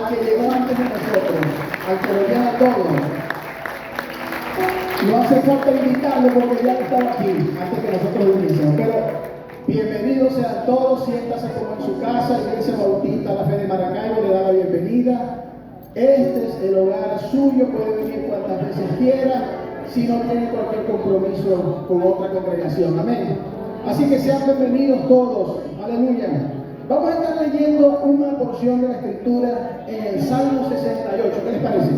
que llegó antes de nosotros, al que lo llena todo. No hace falta invitarlo porque ya estaba aquí antes que nosotros lo iniciamos. Pero bienvenidos sean todos, siéntase como en su casa. Iglesia Bautista La Fe de Maracaibo le da la bienvenida. Este es el hogar suyo, puede venir cuantas veces quiera, si no tiene cualquier compromiso con otra congregación. Amén. Así que sean bienvenidos todos. Aleluya. Vamos a estar leyendo una porción de la Escritura en el Salmo 68. ¿Qué les parece?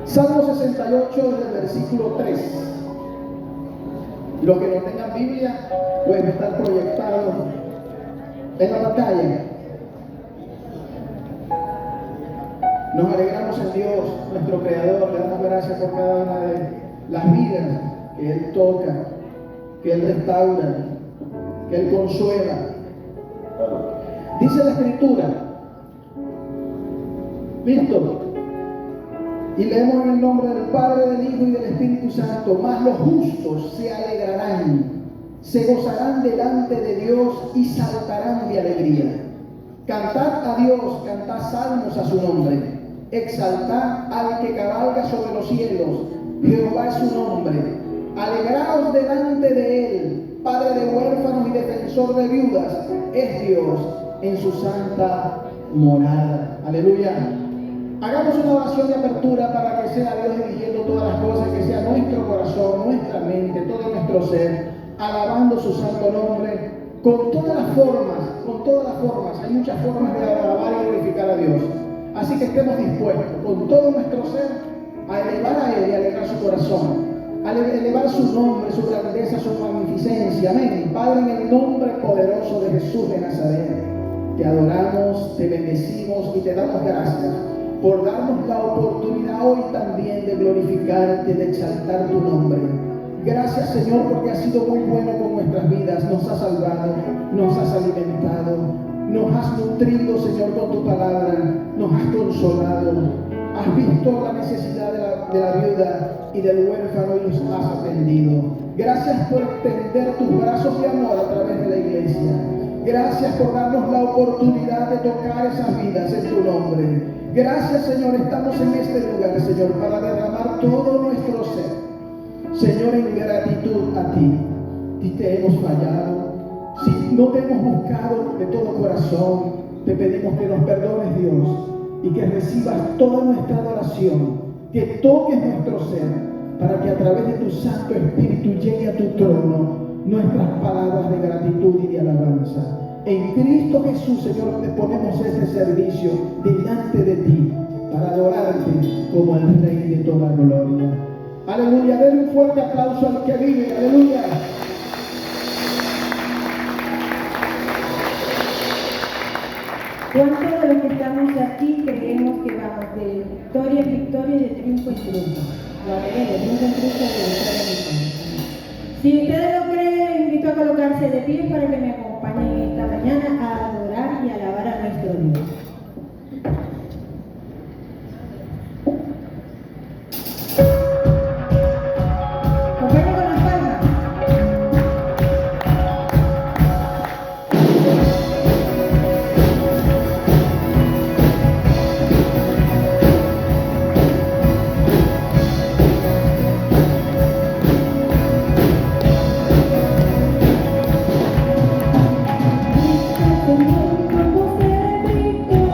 Salmo 68 desde el versículo 3. Los que no tengan Biblia pueden estar proyectados en la pantalla. Nos alegramos en Dios, nuestro Creador, le damos gracias por cada una de las vidas que Él toca, que Él restaura, que Él consuela. Dice la Escritura, ¿listo? Y leemos en el nombre del Padre, del Hijo y del Espíritu Santo. Mas los justos se alegrarán, se gozarán delante de Dios y saltarán de alegría. Cantad a Dios, cantad salmos a su nombre. Exaltad al que cabalga sobre los cielos. Jehová es su nombre. Alegraos delante de Él, Padre de huérfanos y defensor de viudas. Es Dios en su santa morada. Aleluya. Hagamos una oración de apertura para que sea Dios dirigiendo todas las cosas, que sea nuestro corazón, nuestra mente, todo nuestro ser, alabando su santo nombre con todas las formas, hay muchas formas de alabar y glorificar a Dios. Así que estemos dispuestos con todo nuestro ser a elevar a Él y a alegrar su corazón, a elevar su nombre, su grandeza, su magnificencia. Amén. Padre, en el nombre poderoso de Jesús de Nazaret, te adoramos, te bendecimos y te damos gracias por darnos la oportunidad hoy también de glorificarte, de exaltar tu nombre. Gracias, Señor, porque has sido muy bueno con nuestras vidas. Nos has salvado, nos has alimentado, nos has nutrido, Señor, con tu palabra, nos has consolado. Has visto la necesidad de la viuda y del huérfano y los has atendido. Gracias por extender tus brazos de amor a través de la iglesia. Gracias por darnos la oportunidad de tocar esas vidas en tu nombre. Gracias, Señor, estamos en este lugar, Señor, para derramar todo nuestro ser, Señor, en gratitud a ti. Si te hemos fallado, si no te hemos buscado de todo corazón, te pedimos que nos perdones, Dios, y que recibas toda nuestra adoración, que toques nuestro ser, para que a través de tu Santo Espíritu llegue a tu trono nuestras palabras de gratitud y de alabanza. En Cristo Jesús, Señor, te ponemos este servicio delante de ti para adorarte como el Rey de toda gloria. Aleluya, denle un fuerte aplauso al que vive. Aleluya. ¿Cuántos de los que estamos aquí creemos que vamos de victoria en victoria y de triunfo en triunfo? Lo haré de triunfo en triunfo y de victoria en victoria. Si ustedes lo creen, invito a colocarse de pie para que me acompañen esta mañana a adorar y alabar a nuestro Dios. Acompáñenme con las palmas. Señor, como ser victoria.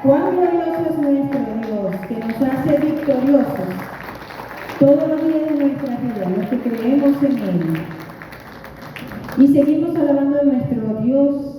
Cuán glorioso es nuestro Dios, que nos hace victoriosos todos los días de nuestra vida, los que creemos en Él. Y seguimos alabando a nuestro Dios.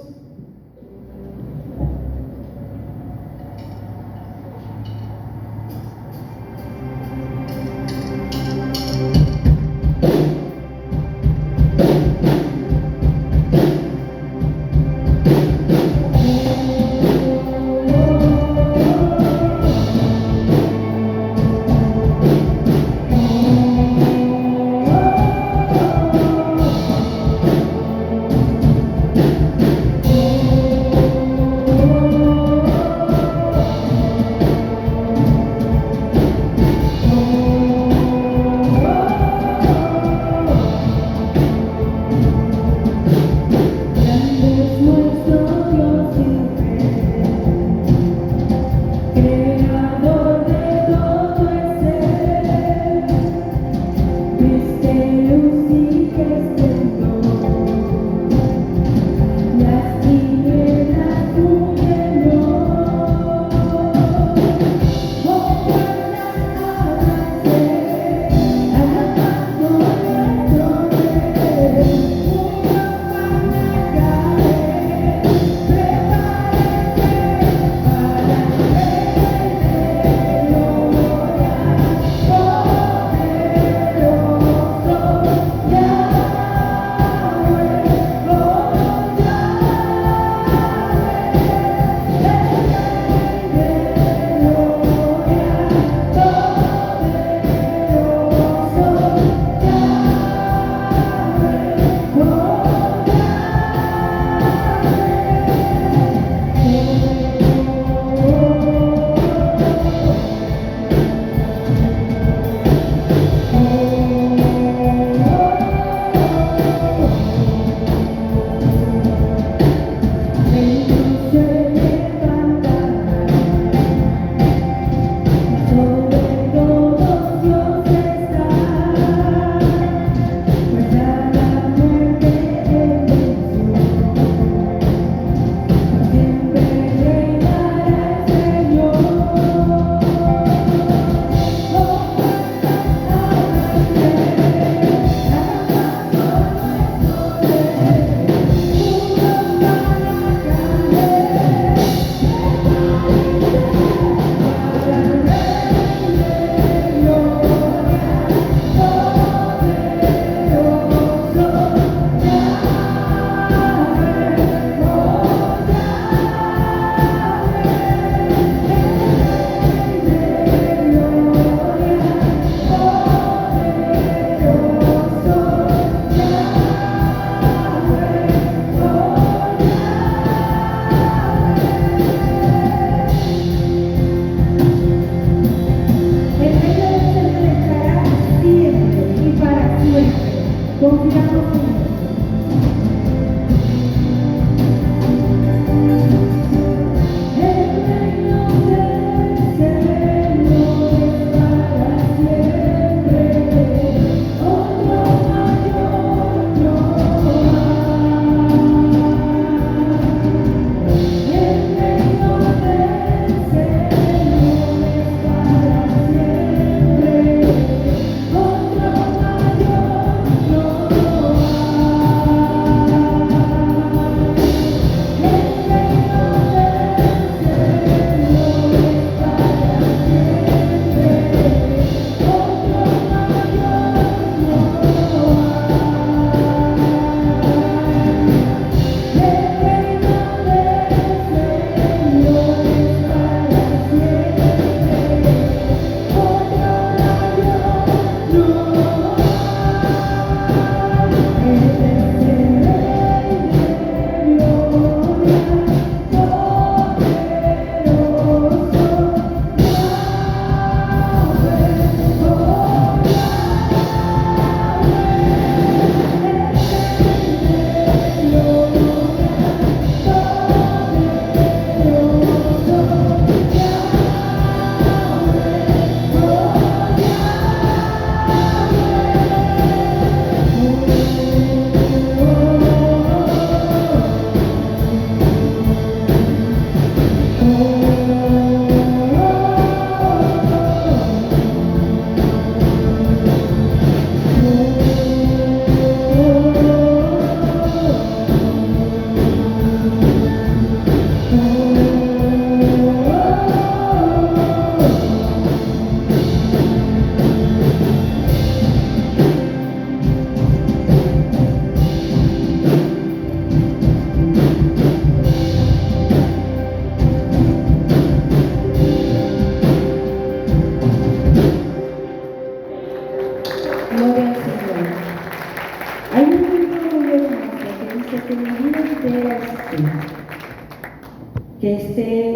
esté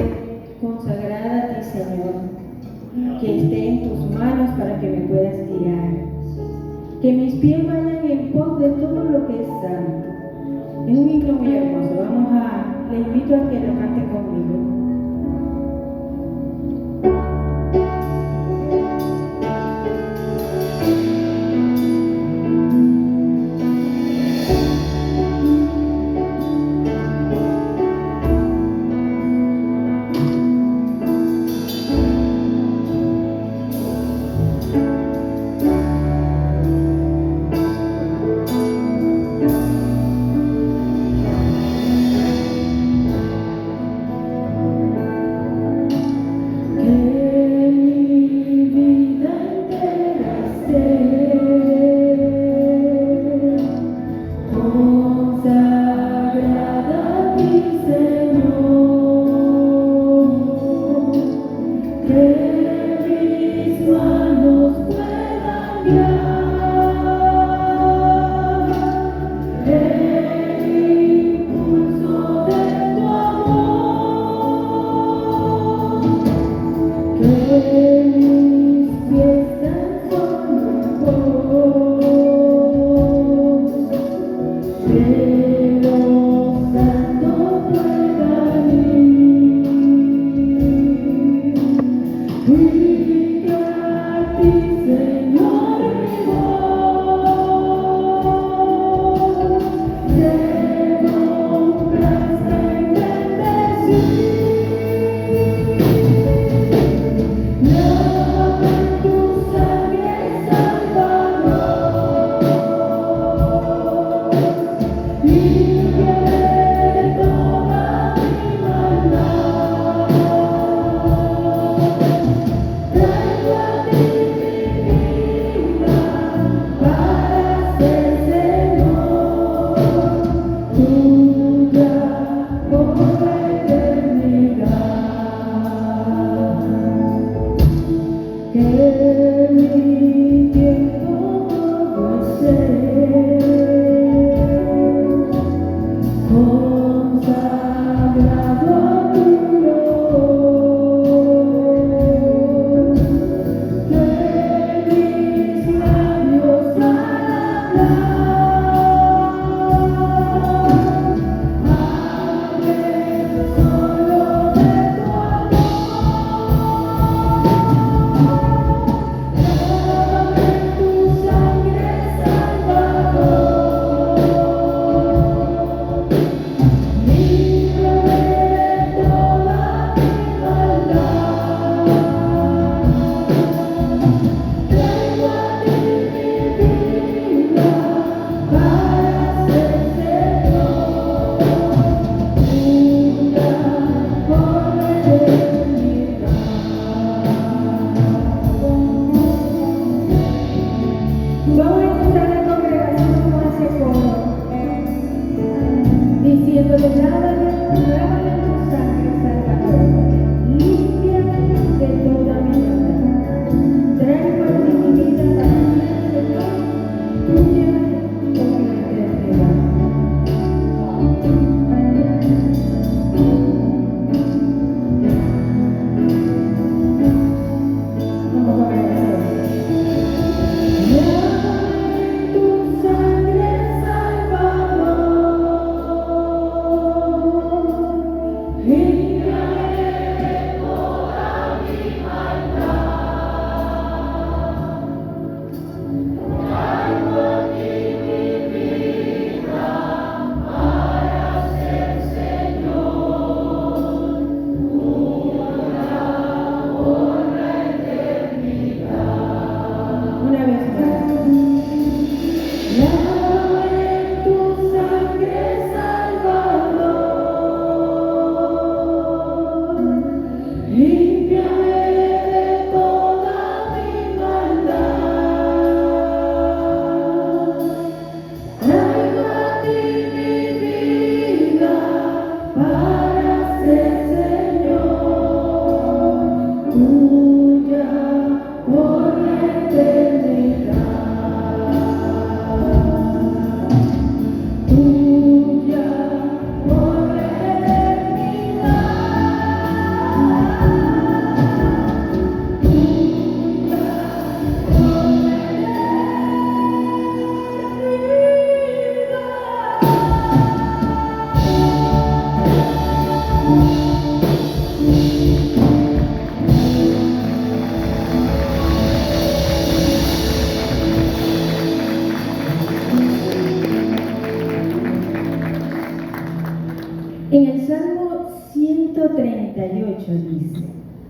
consagrada a ti, Señor, que esté en tus manos para que me puedas guiar, que mis pies vayan en pos de todo lo que es santo. Es un himno muy hermoso, le invito a que lo cante conmigo.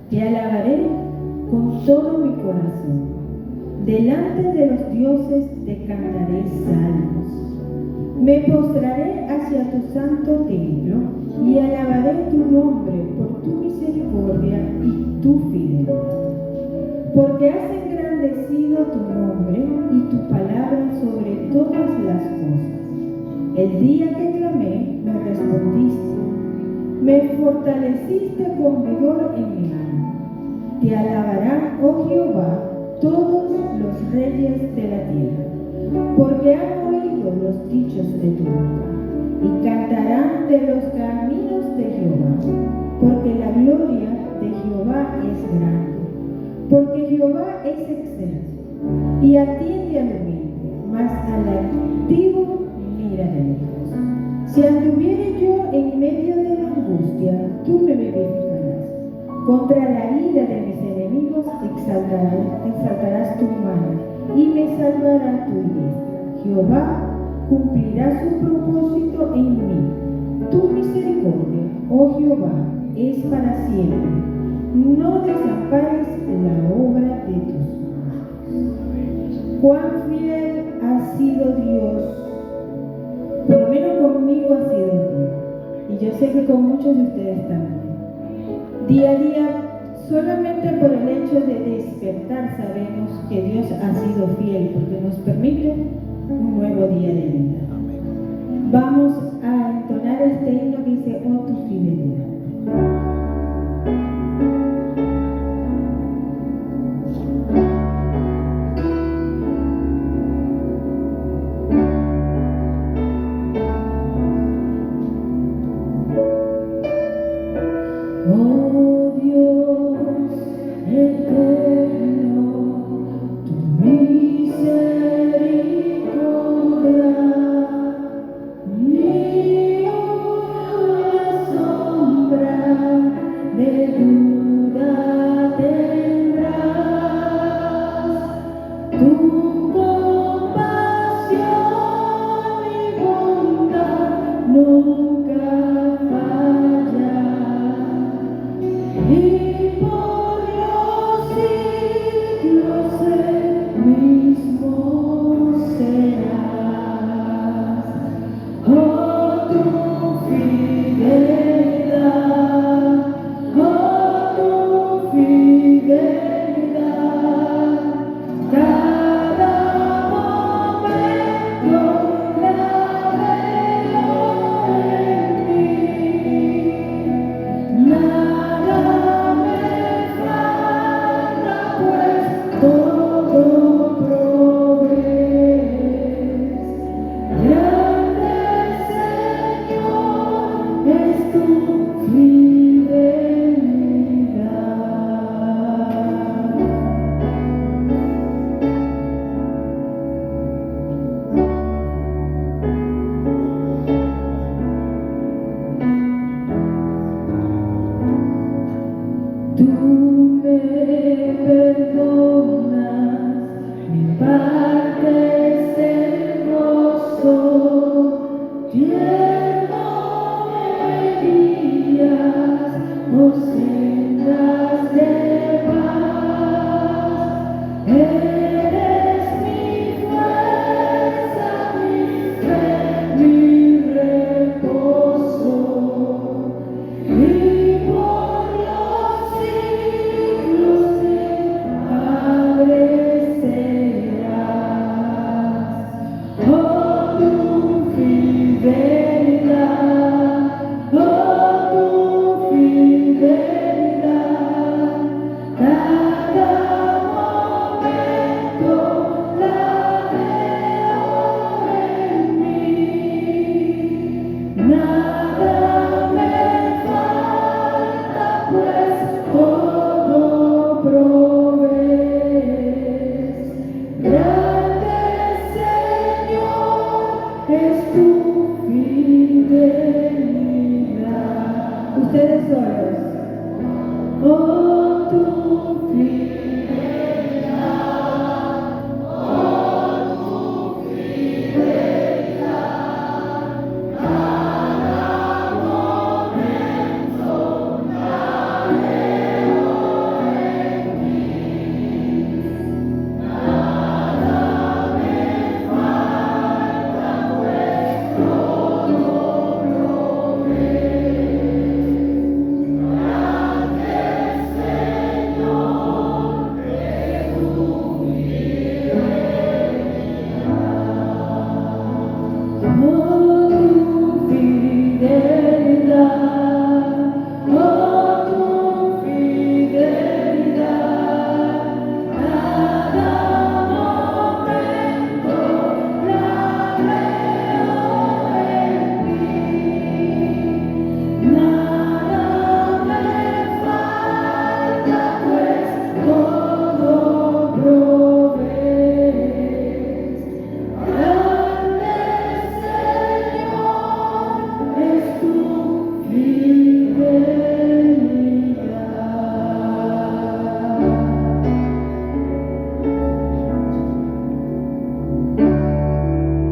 Te alabaré con todo mi corazón. Delante de los dioses te cantaré salmos. Me postraré hacia tu santo templo y alabaré tu nombre por tu misericordia y tu fidelidad. Porque has engrandecido tu nombre y tu palabra sobre todas las cosas. El día que clamé, me respondiste. Me fortaleciste con vigor en mi alma. Te alabarán, oh Jehová, todos los reyes de la tierra, porque han oído los dichos de tu boca, y cantarán de los caminos de Jehová, porque la gloria de Jehová es grande, porque Jehová es excelso, y atiende al humilde, mas al altivo mira de lejos. Si anduviere yo en medio de la angustia, tú me vivificarás. Contra la ira de mis enemigos exaltarás tu mano y me salvará tu diestra. Jehová cumplirá su propósito en mí. Tu misericordia, oh Jehová, es para siempre. No desampares la obra de tus manos. Cuán fiel ha sido Dios. Por lo menos conmigo ha sido fiel. Y yo sé que con muchos de ustedes también. Día a día, solamente por el hecho de despertar, sabemos que Dios ha sido fiel porque nos permite un nuevo día de vida. Vamos a entonar este himno que dice, oh tu fidelidad. Oh Dios eterno, tu misericordia ni una sombra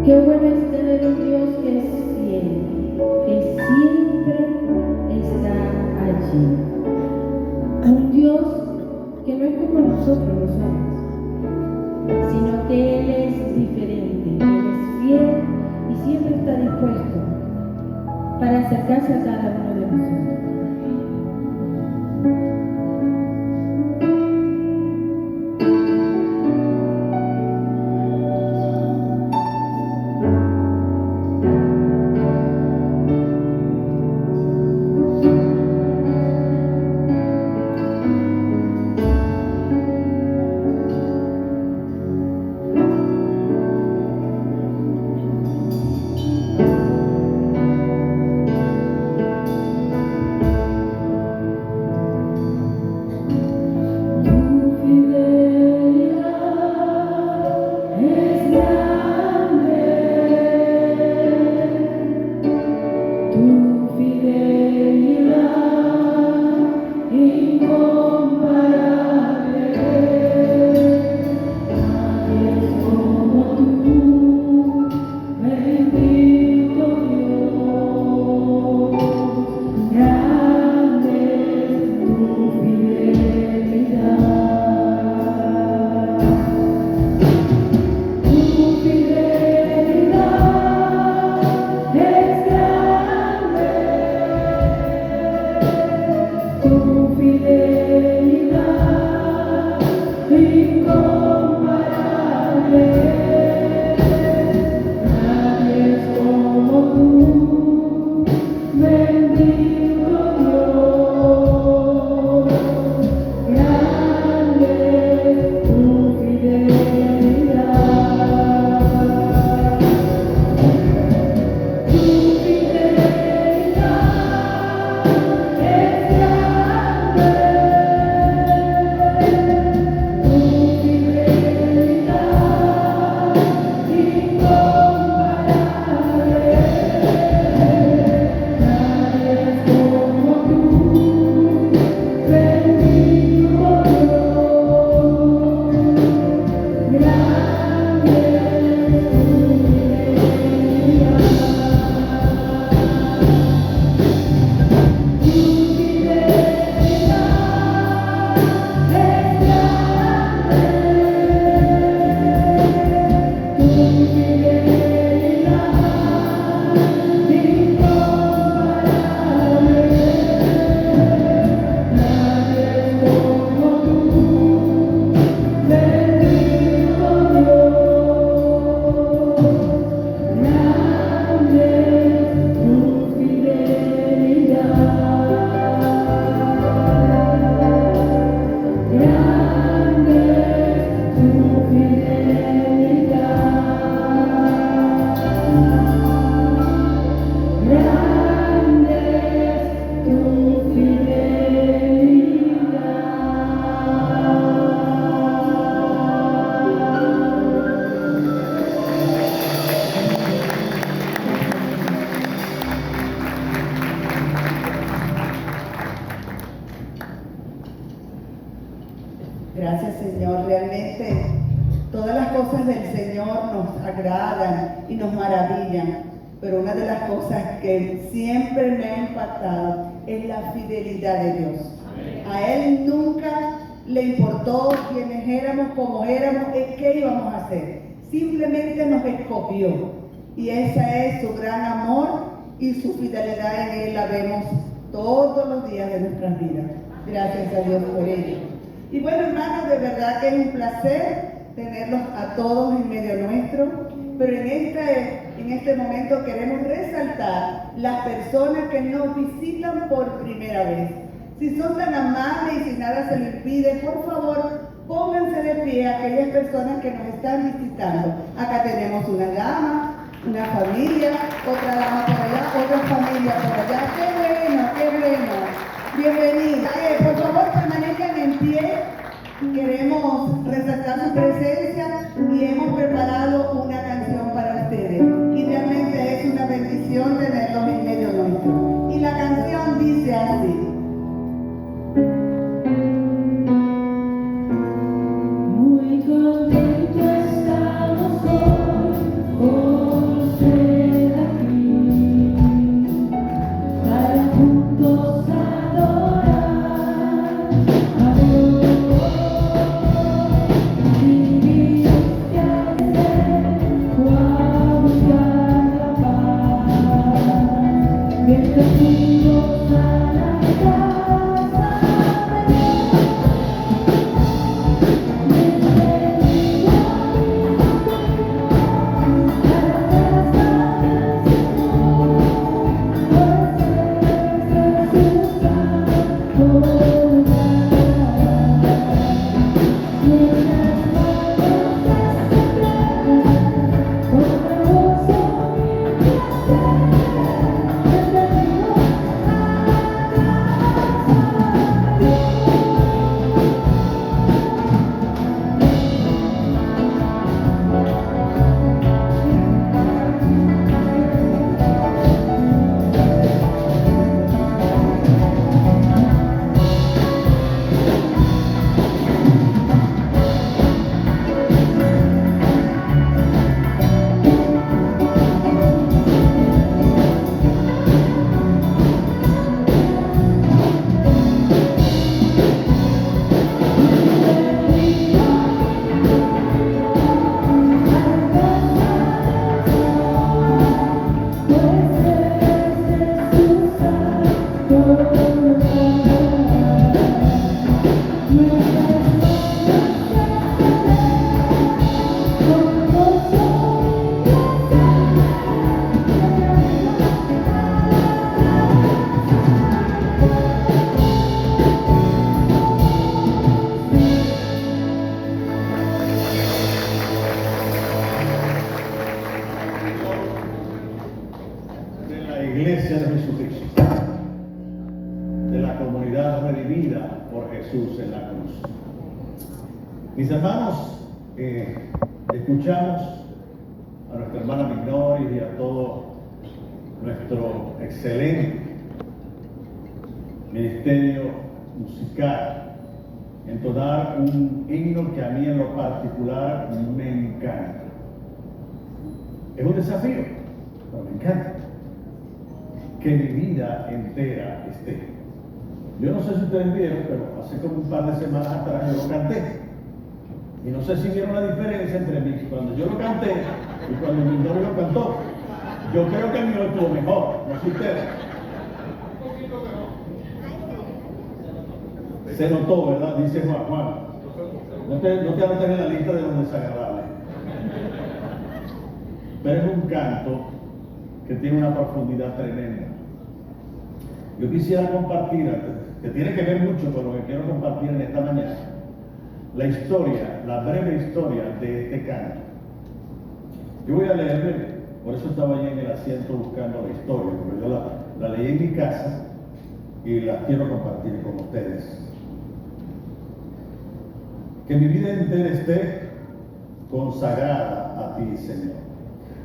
Qué bueno es tener un Dios que es fiel, que siempre está allí. A un Dios que no es como nosotros los hombres, sino que Él es diferente, Él es fiel y siempre está dispuesto para acercarse a cada uno de nosotros. Gracias, Señor. Realmente todas las cosas del Señor nos agradan y nos maravillan, pero una de las cosas que siempre me ha impactado es la fidelidad de Dios. A Él nunca le importó quiénes éramos, cómo éramos, qué íbamos a hacer. Simplemente nos escogió. Y ese es su gran amor y su fidelidad en Él la vemos todos los días de nuestras vidas. Gracias a Dios por ello. Y bueno, hermanos, de verdad que es un placer tenerlos a todos en medio nuestro, pero en este momento queremos resaltar las personas que nos visitan por primera vez. Si son tan amables y si nada se les pide, por favor, pónganse de pie a aquellas personas que nos están visitando. Acá tenemos una dama, una familia, otra dama por allá, otra familia por allá. ¡Qué bueno, qué bueno! Bienvenida. Por favor, permanezcan en pie. Queremos resaltar su presencia y hemos preparado una canción para ustedes. Y realmente es una bendición tenerlos en medio nuestro. Y la canción dice así. Muy contentos estamos hoy. Jesús en la cruz. Mis hermanos, escuchamos a nuestra hermana Minori y a todo nuestro excelente ministerio musical entonar un himno que a mí en lo particular me encanta. Es un desafío, pero me encanta. Que mi vida entera esté. Yo no sé si ustedes vieron, pero hace como un par de semanas atrás yo lo canté. Y no sé si vieron la diferencia entre mí cuando yo lo canté y cuando mi novio lo cantó. Yo creo que el mío estuvo mejor, no sé ustedes. Se notó, ¿verdad? Dice Juan. No te anotes en la lista de los desagradables. Pero es un canto que tiene una profundidad tremenda. Yo quisiera compartir, que tiene que ver mucho con lo que quiero compartir en esta mañana, la historia, la breve historia de este canto. Yo voy a leerle, por eso estaba allí en el asiento buscando la historia, porque yo la leí en mi casa y la quiero compartir con ustedes. Que mi vida entera esté consagrada a ti, Señor.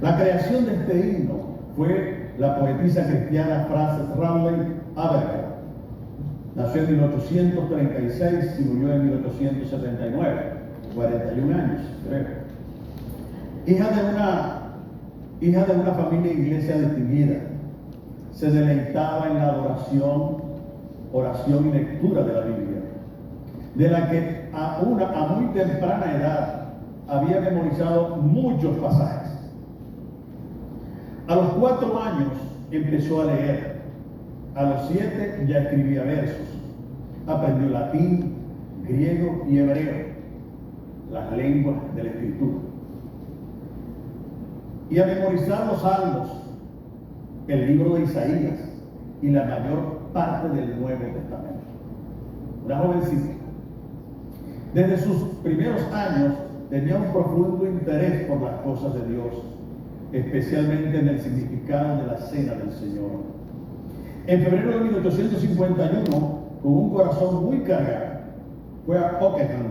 La creación de este himno fue la poetisa cristiana Frances Rowley Aberger. Nació en 1836 y murió en 1879, 41 años, creo. Hija de una familia inglesa distinguida, se deleitaba en la oración y lectura de la Biblia, de la que a muy temprana edad había memorizado muchos pasajes. A los 4 años empezó a leer. A los 7 ya escribía versos. Aprendió latín, griego y hebreo, las lenguas de la escritura. Y a memorizar los salmos, el libro de Isaías y la mayor parte del Nuevo Testamento. Una jovencita. Desde sus primeros años tenía un profundo interés por las cosas de Dios, especialmente en el significado de la cena del Señor. En febrero de 1851, con un corazón muy cargado, fue a Oakham,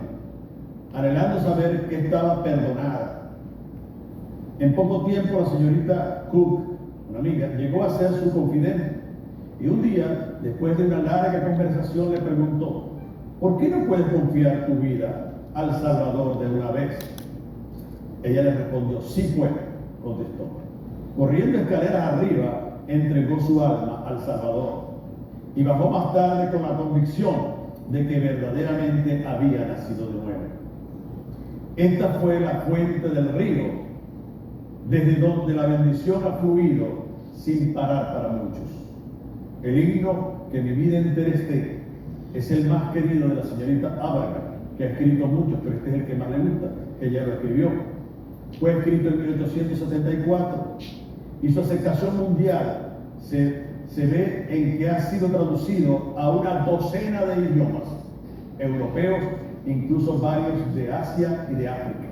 anhelando saber que estaba perdonada. En poco tiempo, la señorita Cook, una amiga, llegó a ser su confidente. Y un día, después de una larga conversación, le preguntó: ¿por qué no puedes confiar tu vida al Salvador de una vez? Ella le respondió: sí puedo, contestó. Corriendo escaleras arriba, entregó su alma al Salvador y bajó más tarde con la convicción de que verdaderamente había nacido de nuevo. Esta fue la fuente del río, desde donde la bendición ha fluido sin parar para muchos. El himno Que mi vida entera esté es el más querido de la señorita Aberger, que ha escrito muchos, pero este es el que más le gusta, que ella lo escribió. Fue escrito en 1874 y su aceptación mundial se ve en que ha sido traducido a una docena de idiomas europeos, incluso varios de Asia y de África.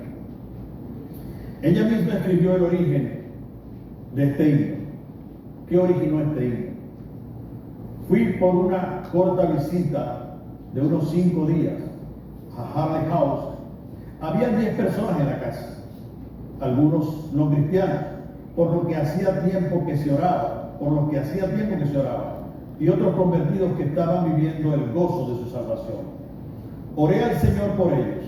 Ella misma escribió el origen de este himno. ¿Qué originó este himno? Fui por una corta visita de unos 5 días a Harley House. Había 10 personas en la casa, algunos no cristianos, por lo que hacía tiempo que se oraba, y otros convertidos que estaban viviendo el gozo de su salvación. Oré al Señor por ellos,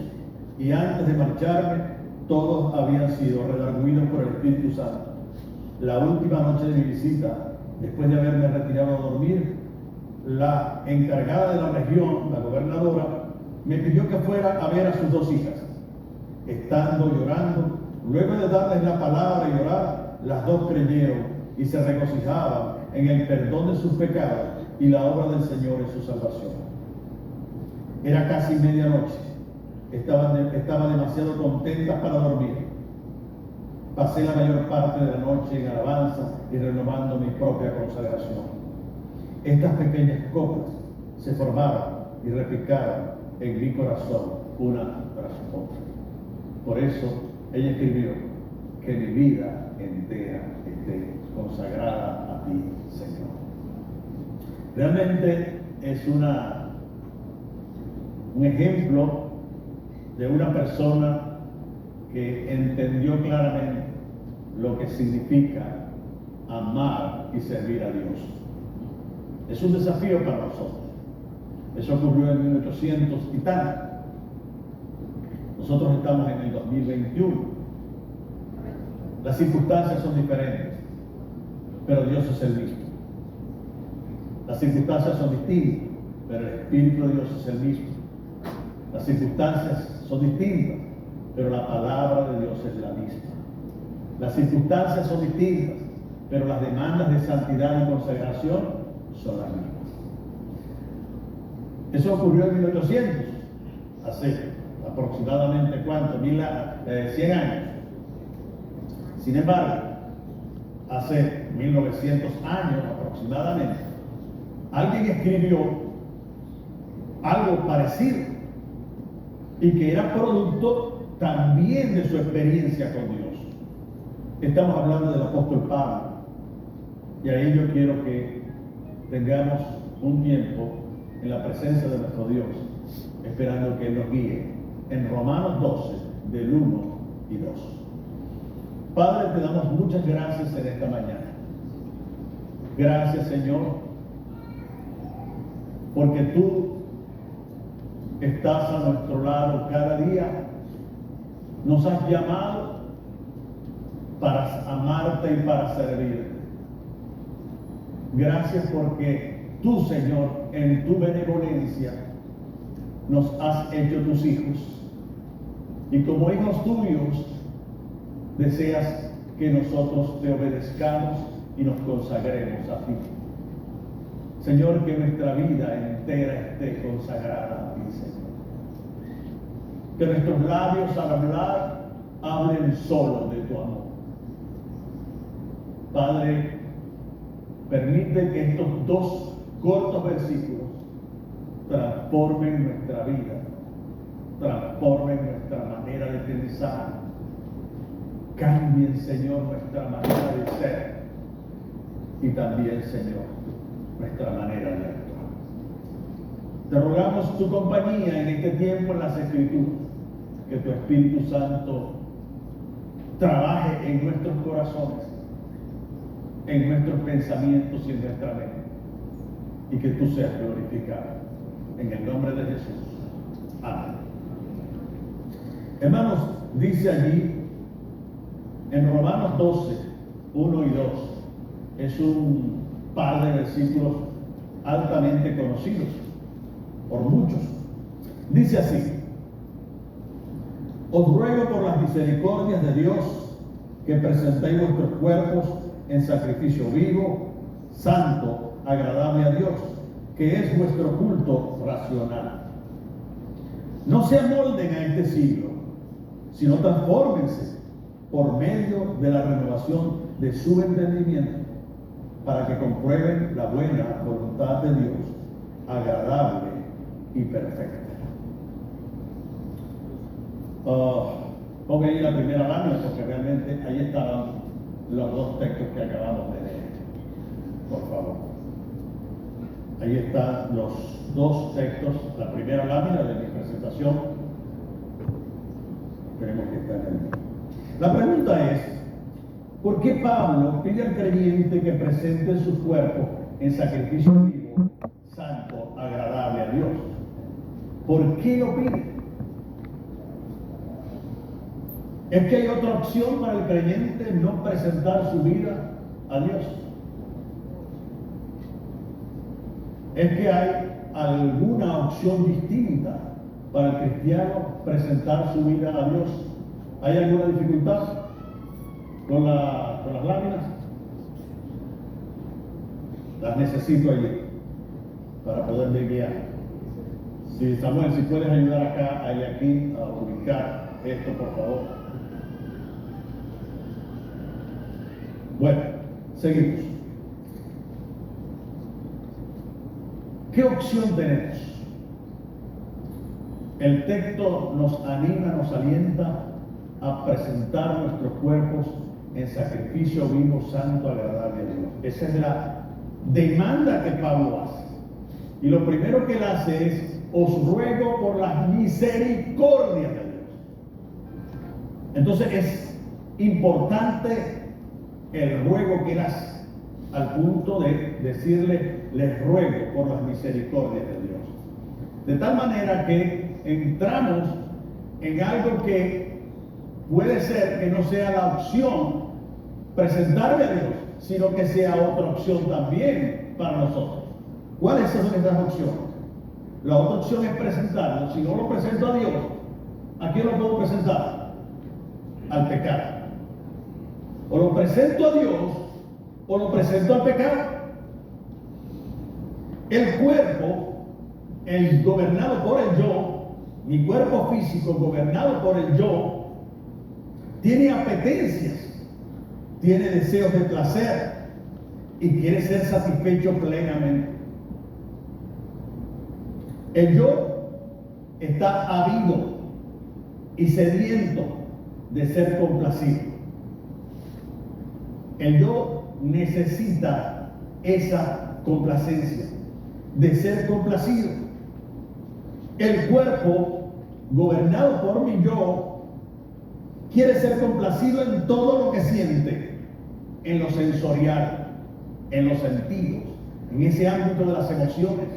y antes de marcharme, todos habían sido redarguidos por el Espíritu Santo. La última noche de mi visita, después de haberme retirado a dormir, la encargada de la región, la gobernadora, me pidió que fuera a ver a sus 2 hijas. Estando llorando, luego de darles la palabra y orar, las 2 creyeron y se regocijaban en el perdón de sus pecados y la obra del Señor en su salvación. Era casi medianoche. Estaba demasiado contentas para dormir. Pasé la mayor parte de la noche en alabanza y renovando mi propia consagración. Estas pequeñas copas se formaron y repicaron en mi corazón una tras otra. Por eso ella escribió: que mi vida entera esté consagrada a ti, Señor. Realmente es una un ejemplo de una persona que entendió claramente lo que significa amar y servir a Dios. Es un desafío para nosotros. Eso ocurrió en 1800 y tal. Nosotros estamos en el 2021. Las circunstancias son diferentes, pero Dios es el mismo. Las circunstancias son distintas, pero el Espíritu de Dios es el mismo. Las circunstancias son distintas, pero la palabra de Dios es la misma. Las circunstancias son distintas, pero las demandas de santidad y consagración son las mismas. Eso ocurrió en 1800, hace aproximadamente, ¿cuánto? 100 años. Sin embargo, hace 1900 años aproximadamente, alguien escribió algo parecido y que era producto también de su experiencia con Dios. Estamos hablando del apóstol Pablo, y ahí yo quiero que tengamos un tiempo en la presencia de nuestro Dios, esperando que Él nos guíe en Romanos 12, del 1 y 2. Padre, te damos muchas gracias en esta mañana. Gracias, Señor, porque tú estás a nuestro lado cada día. Nos has llamado para amarte y para servirte. Gracias porque tú, Señor, en tu benevolencia nos has hecho tus hijos, y como hijos tuyos deseas que nosotros te obedezcamos y nos consagremos a ti. Señor, que nuestra vida entera esté consagrada a ti, Señor. Que nuestros labios al hablar hablen solo de tu amor. Padre, permite que estos dos cortos versículos transformen nuestra vida, transformen nuestra manera de pensar, cambien, Señor, nuestra manera de ser y también, Señor, nuestra manera de actuar. Te rogamos tu compañía en este tiempo en las Escrituras, que tu Espíritu Santo trabaje en nuestros corazones, en nuestros pensamientos y en nuestra mente, y que tú seas glorificado. En el nombre de Jesús. Amén. Hermanos, dice allí en Romanos 12, 1 y 2, es un par de versículos altamente conocidos por muchos. Dice así: os ruego por las misericordias de Dios que presentéis vuestros cuerpos en sacrificio vivo, santo, agradable a Dios, que es vuestro culto racional. No se amolden a este siglo, sino transfórmense por medio de la renovación de su entendimiento, para que comprueben la buena voluntad de Dios, agradable y perfecta. Ponga ahí la primera lámina, porque realmente ahí estaban los dos textos que acabamos de leer. Por favor. Ahí están los dos textos, la primera lámina de mi presentación. Esperemos que estén ahí. La pregunta es: ¿por qué Pablo pide al creyente que presente su cuerpo en sacrificio vivo, santo, agradable a Dios? ¿Por qué lo pide? ¿Es que hay otra opción para el creyente no presentar su vida a Dios? ¿Es que hay alguna opción distinta para el cristiano presentar su vida a Dios? ¿Hay alguna dificultad con las láminas? Las necesito allí para poderme guiar. Sí, Samuel, si puedes ayudar acá y aquí a ubicar esto, por favor. Bueno, seguimos. ¿Qué opción tenemos? El texto nos anima, nos alienta a presentar nuestros cuerpos en sacrificio vivo, santo, agradable a Dios. Esa es la demanda que Pablo hace. Y lo primero que él hace es os ruego por las misericordias de Dios. Entonces es importante el ruego que él hace, al punto de decirle, les ruego por las misericordias de Dios. De tal manera que entramos en algo que puede ser que no sea la opción presentarle a Dios, sino que sea otra opción también para nosotros. ¿Cuáles son estas opciones? La otra opción es presentarlo. Si no lo presento a Dios, ¿a quién lo puedo presentar? Al pecado. O lo presento a Dios o lo presento al pecado. El cuerpo, el gobernado por el yo, mi cuerpo físico gobernado por el yo, tiene apetencias, tiene deseos de placer y quiere ser satisfecho plenamente. El yo está ávido y sediento de ser complacido. El yo necesita esa complacencia, de ser complacido. El cuerpo, gobernado por mi yo, quiere ser complacido en todo lo que siente, en lo sensorial, en los sentidos, en ese ámbito de las emociones.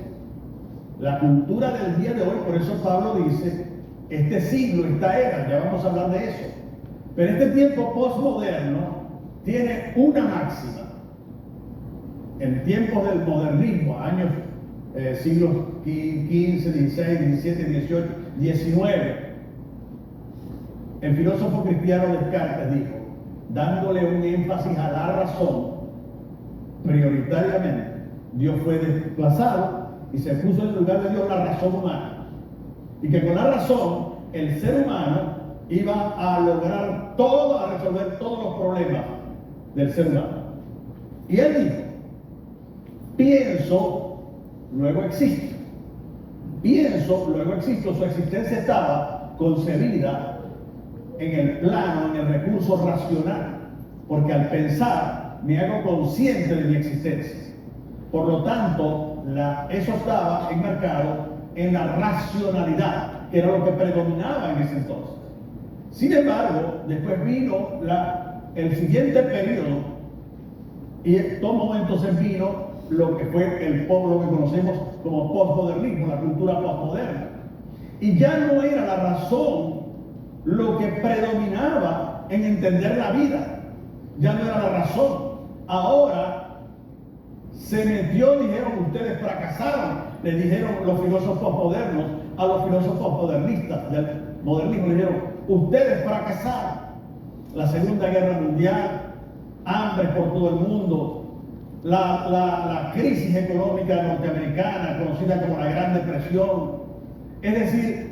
La cultura del día de hoy, por eso Pablo dice, este siglo, esta era, ya vamos a hablar de eso, pero este tiempo postmoderno tiene una máxima. En tiempos del modernismo, años, siglos XV, XVI, XVII, XVIII, XIX, el filósofo cristiano Descartes dijo, dándole un énfasis a la razón, prioritariamente, Dios fue desplazado y se puso en el lugar de Dios la razón humana. Y que con la razón, el ser humano iba a lograr todo, a resolver todos los problemas del ser humano. Y él dijo, pienso, luego existo. Pienso, luego existo. Su existencia estaba concebida en el plano, en el recurso racional, porque al pensar me hago consciente de mi existencia. Por lo tanto, eso estaba enmarcado en la racionalidad, que era lo que predominaba en ese entonces. Sin embargo, después vino el siguiente periodo, y tomó entonces vino lo que fue lo que conocemos como postmodernismo, la cultura postmoderna. Y ya no era la razón lo que predominaba en entender la vida, ya no era la razón. Ahora se metió, dijeron, ustedes fracasaron, le dijeron los filósofos modernos a los filósofos modernistas del modernismo, le dijeron, ustedes fracasaron. La Segunda Guerra Mundial, hambre por todo el mundo, la crisis económica norteamericana, conocida como la Gran Depresión. Es decir,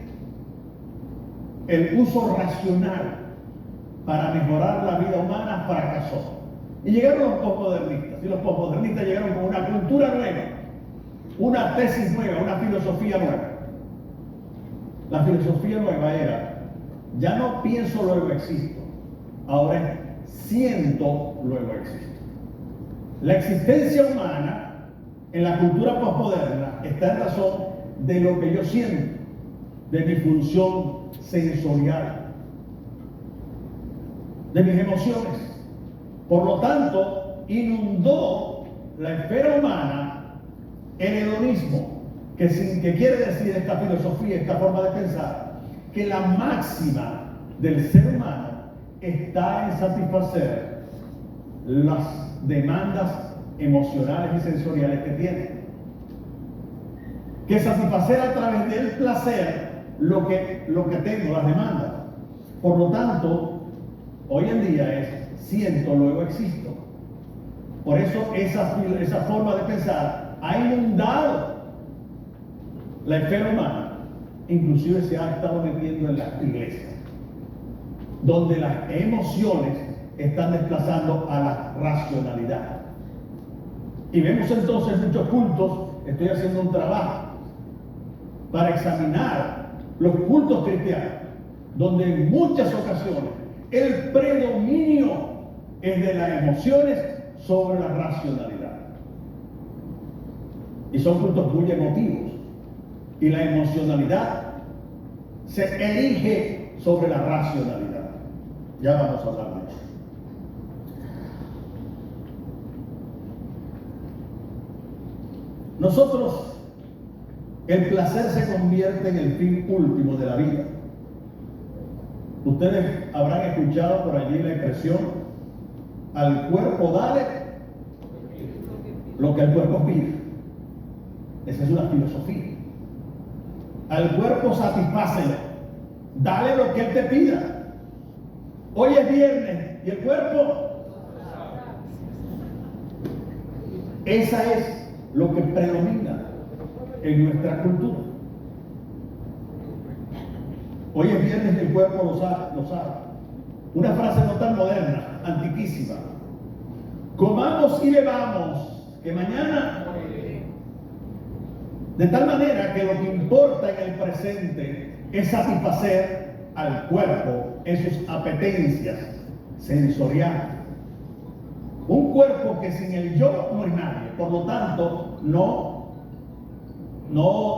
el uso racional para mejorar la vida humana fracasó. Y llegaron los posmodernistas, y los posmodernistas llegaron con una cultura nueva, una tesis nueva, una filosofía nueva. La filosofía nueva era, ya no pienso, luego existo. Ahora es, siento, luego existo. La existencia humana en la cultura postmoderna está en razón de lo que yo siento, de mi función sensorial, de mis emociones. Por lo tanto, inundó la esfera humana el hedonismo, que quiere decir esta filosofía, esta forma de pensar, que la máxima del ser humano está en satisfacer las demandas emocionales y sensoriales que tiene. Que satisfacer a través del placer lo que tengo, las demandas. Por lo tanto, hoy en día es siento, luego existo. Por eso esa forma de pensar ha inundado la esfera humana, inclusive se ha estado metiendo en las iglesias, donde las emociones están desplazando a la racionalidad. Y vemos entonces muchos cultos, estoy haciendo un trabajo para examinar los cultos cristianos, donde en muchas ocasiones el predominio es de las emociones sobre la racionalidad. Y son cultos muy emotivos. y la emocionalidad se erige sobre la racionalidad. Ya vamos a hablar de eso. Nosotros, el placer se convierte en el fin último de la vida. Ustedes habrán escuchado por allí la expresión: al cuerpo dale lo que el cuerpo pide. Esa es una filosofía. Al cuerpo satisfácelo, dale lo que él te pida. Hoy es viernes y el cuerpo. Esa es lo que predomina en nuestra cultura. Hoy es viernes y el cuerpo lo sabe. Una frase no tan moderna, antiquísima. Comamos y bebamos, que mañana. De tal manera que lo que importa en el presente es satisfacer al cuerpo en sus apetencias sensoriales. Un cuerpo que sin el yo no es nadie. Por lo tanto, no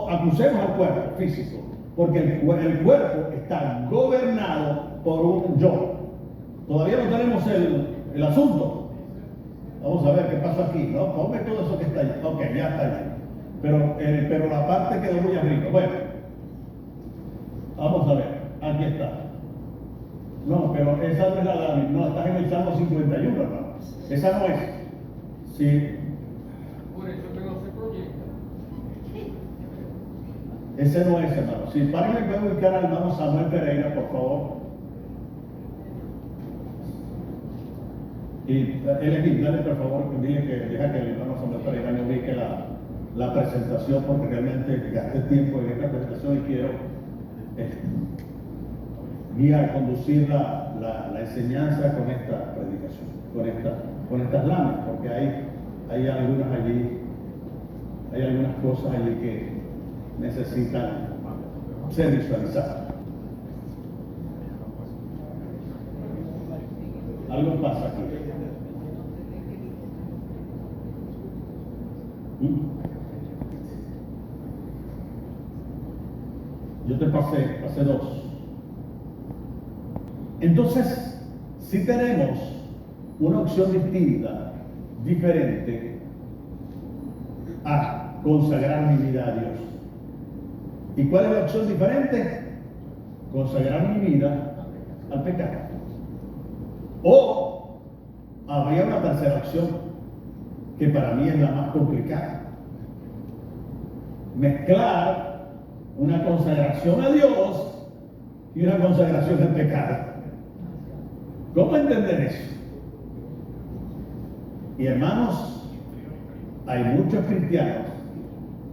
acusemos al cuerpo físico, porque el cuerpo está gobernado por un yo. Todavía no tenemos el asunto. Vamos a ver qué pasó aquí, ¿no? Ponme todo eso que está ahí. Ok, ya está ahí. Pero la parte quedó muy arriba. Bueno, vamos a ver, aquí está. No, pero esa no es la lámina, no, estás en el Salmo 51, hermano. Esa no es. Sí. Por eso que no se proyecta. Ese no es, hermano. Si párenme, voy a ubicar al hermano Samuel Pereira, por favor. Y él aquí, dale por favor, dile que deja que el hermano Samuel Pereira me ubique la presentación, porque realmente gasté tiempo en esta presentación y quiero guiar, conducir la enseñanza con esta predicación, con estas láminas, porque hay algunas cosas allí que necesitan ser visualizadas. Algo pasa aquí. Yo te pasé dos. Entonces, si tenemos una opción distinta, diferente a consagrar mi vida a Dios. ¿Y cuál es la opción diferente? Consagrar mi vida al pecado. O habría una tercera opción, que para mí es la más complicada. Mezclar una consagración a Dios y una consagración al pecado. ¿Cómo entender eso? Y hermanos, hay muchos cristianos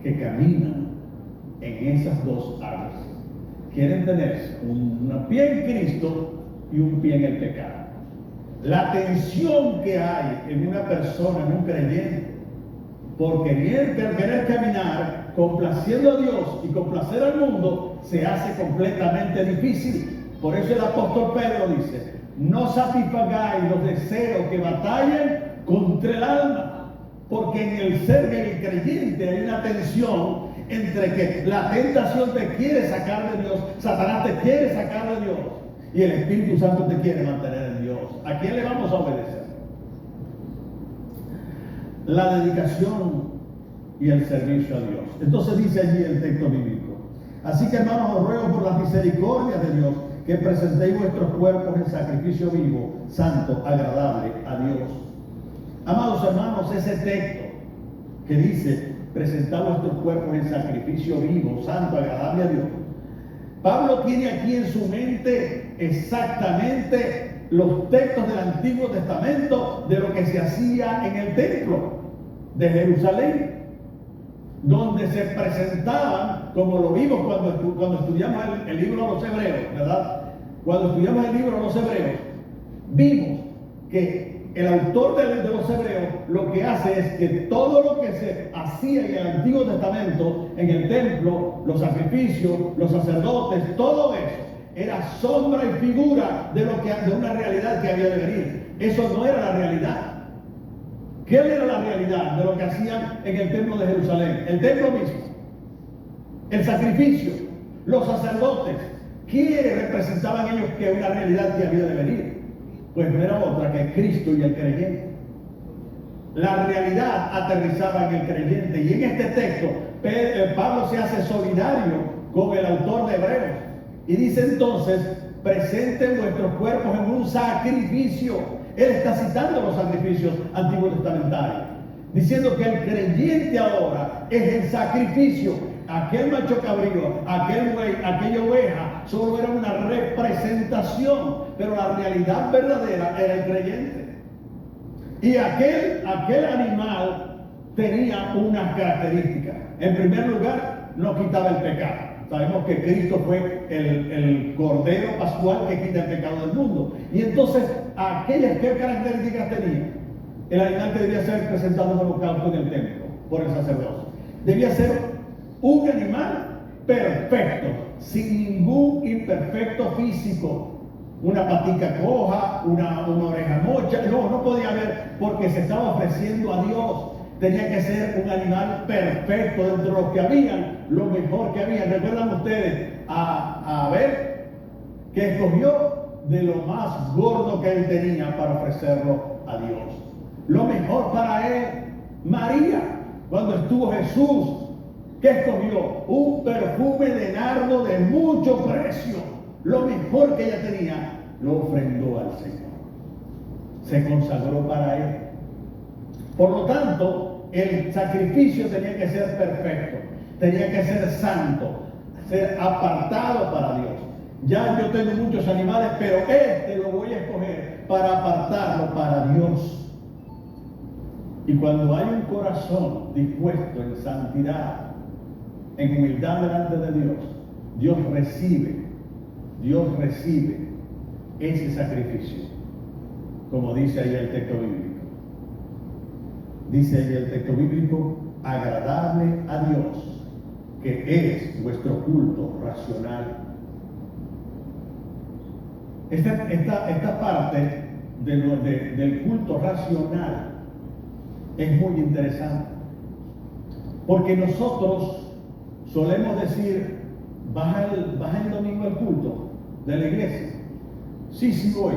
que caminan en esas dos áreas. Quieren tener un pie en Cristo y un pie en el pecado. La tensión que hay en una persona, en un creyente, por querer caminar complaciendo a Dios y complacer al mundo, se hace completamente difícil. Por eso el apóstol Pedro dice: no satisfagáis los deseos que batallen contra el alma, porque en el ser del creyente hay una tensión entre que la tentación te quiere sacar de Dios, Satanás te quiere sacar de Dios, y el Espíritu Santo te quiere mantener en Dios. ¿A quién le vamos a obedecer? La dedicación y el servicio a Dios. Entonces dice allí el texto bíblico: así que, hermanos, os ruego por las misericordias de Dios que presentéis vuestros cuerpos en sacrificio vivo, santo, agradable a Dios. Amados hermanos, ese texto que dice presentad vuestros cuerpos en sacrificio vivo, santo, agradable a Dios, Pablo tiene aquí en su mente exactamente los textos del Antiguo Testamento de lo que se hacía en el templo de Jerusalén, donde se presentaban, como lo vimos cuando estudiamos el libro de los Hebreos, ¿verdad? Cuando estudiamos el libro de los Hebreos, vimos que el autor de los Hebreos lo que hace es que todo lo que se hacía en el Antiguo Testamento, en el templo, los sacrificios, los sacerdotes, todo eso era sombra y figura de una realidad que había de venir. Eso no era la realidad. ¿Qué era la realidad de lo que hacían en el templo de Jerusalén? El templo mismo. el sacrificio, los sacerdotes. ¿Qué representaban ellos que una realidad que había de venir? Pues no era otra que Cristo y el creyente. La realidad aterrizaba en el creyente. Y en este texto, Pablo se hace solidario con el autor de Hebreos. Y dice entonces, presenten vuestros cuerpos en un sacrificio. Él está citando los sacrificios antiguos testamentarios, diciendo que el creyente ahora es el sacrificio. Aquel macho cabrío, aquel buey, aquella oveja, solo era una representación, pero la realidad verdadera era el creyente. Y aquel animal tenía unas características. En primer lugar, no quitaba el pecado. Sabemos que Cristo fue el Cordero Pascual que quita el pecado del mundo. Y entonces, ¿qué características tenía? El animal que debía ser presentado en holocausto en el templo por el sacerdote. Debía ser un animal perfecto, sin ningún imperfecto físico. Una patica coja, una oreja mocha. No podía haber, porque se estaba ofreciendo a Dios. Tenía que ser un animal perfecto dentro de los que habían, lo mejor que había. ¿Recuerdan ustedes a Abel, que escogió de lo más gordo que él tenía para ofrecerlo a Dios? Lo mejor para él. María, cuando estuvo Jesús, ¿qué escogió? Un perfume de nardo de mucho precio. Lo mejor que ella tenía, lo ofrendó al Señor. Se consagró para Él. Por lo tanto, el sacrificio tenía que ser perfecto, tenía que ser santo, ser apartado para Dios. Ya yo tengo muchos animales, pero este lo voy a escoger para apartarlo para Dios. Y cuando hay un corazón dispuesto en santidad, en humildad delante de Dios, Dios recibe ese sacrificio, como dice ahí el texto bíblico. Dice ahí el texto bíblico, agradable a Dios, que es vuestro culto racional. Esta parte del culto racional es muy interesante, porque nosotros solemos decir, ¿vas el domingo al culto de la iglesia? Sí voy.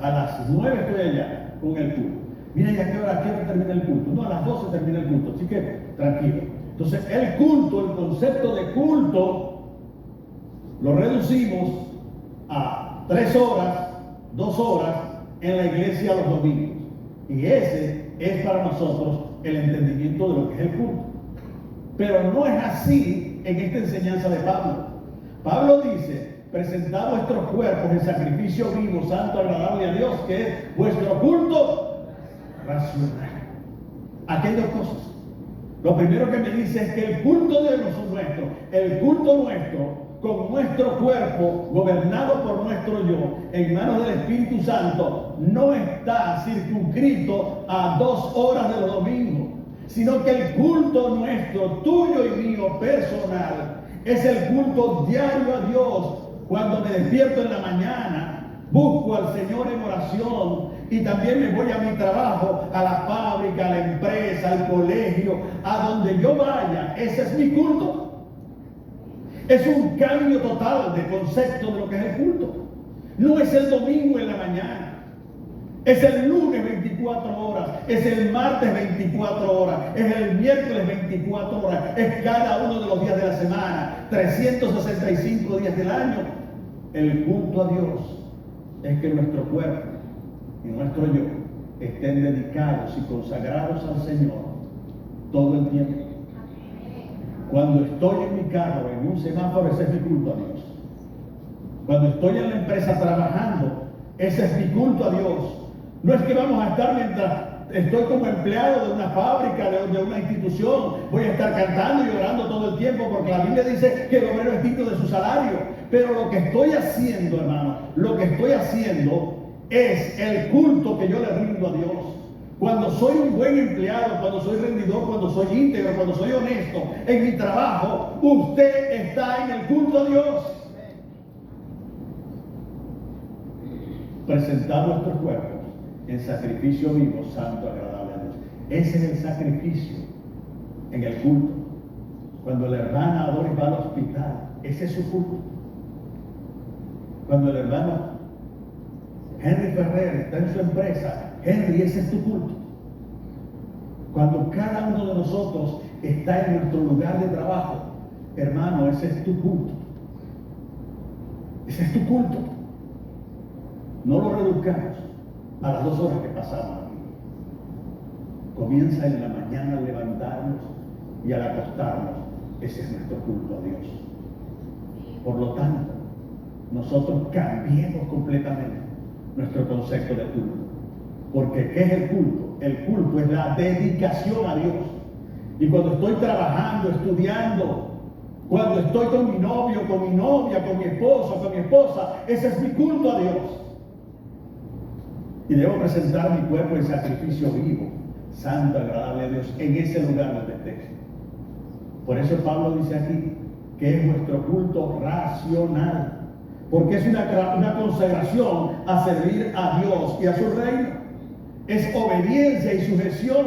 A las 9 estoy allá con el culto. Mira, ¿y a qué hora termina el culto? No, a las 12 termina el culto, así que tranquilo. Entonces, el concepto de culto, lo reducimos a 3 horas, 2 horas en la iglesia los domingos. Y ese es para nosotros el entendimiento de lo que es el culto. Pero no es así en esta enseñanza de Pablo. Pablo dice, presentad vuestros cuerpos en sacrificio vivo, santo, agradable a Dios, que es vuestro culto racional. Aquí hay 2 cosas. Lo primero que me dice es que el culto de nuestro, con nuestro cuerpo, gobernado por nuestro yo, en manos del Espíritu Santo, no está circunscrito a 2 horas de los domingos, sino que el culto nuestro, tuyo y mío, personal, es el culto diario a Dios. Cuando me despierto en la mañana, busco al Señor en oración y también me voy a mi trabajo, a la fábrica, a la empresa, al colegio, a donde yo vaya. Ese es mi culto. Es un cambio total de concepto de lo que es el culto. No es el domingo en la mañana. Es el lunes 24 horas, es el martes 24 horas, es el miércoles 24 horas, es cada uno de los días de la semana, 365 días del año. El culto a Dios es que nuestro cuerpo y nuestro yo estén dedicados y consagrados al Señor todo el tiempo. Cuando estoy en mi carro, en un semáforo, ese es mi culto a Dios. Cuando estoy en la empresa trabajando, ese es mi culto a Dios. No es que vamos a estar mientras estoy como empleado de una fábrica, de una institución, voy a estar cantando y orando todo el tiempo, porque la Biblia dice que el obrero es digno de su salario. Pero lo que estoy haciendo, hermano, lo que estoy haciendo es el culto que yo le rindo a Dios. Cuando soy un buen empleado, cuando soy rendidor, cuando soy íntegro, cuando soy honesto en mi trabajo, usted está en el culto a Dios. Presentar nuestros cuerpos en sacrificio vivo, santo, agradable a Dios. Ese es el sacrificio en el culto. Cuando la hermana Doris va al hospital, ese es su culto. Cuando el hermano Henry Ferrer está en su empresa, Henry, ese es tu culto. Cuando cada uno de nosotros está en nuestro lugar de trabajo, hermano, ese es tu culto. Ese es tu culto. No lo reduzcamos a las 2 horas que pasamos aquí. Comienza en la mañana al levantarnos y al acostarnos. Ese es nuestro culto a Dios. Por lo tanto, nosotros cambiemos completamente nuestro concepto de culto. Porque ¿qué es el culto? El culto es la dedicación a Dios. Y cuando estoy trabajando, estudiando, cuando estoy con mi novio, con mi novia, con mi esposo, con mi esposa, ese es mi culto a Dios. Y debo presentar mi cuerpo en sacrificio vivo, santo, agradable a Dios, en ese lugar donde esté. Por eso Pablo dice aquí que es nuestro culto racional. Porque es una consagración a servir a Dios y a su reino. Es obediencia y sujeción.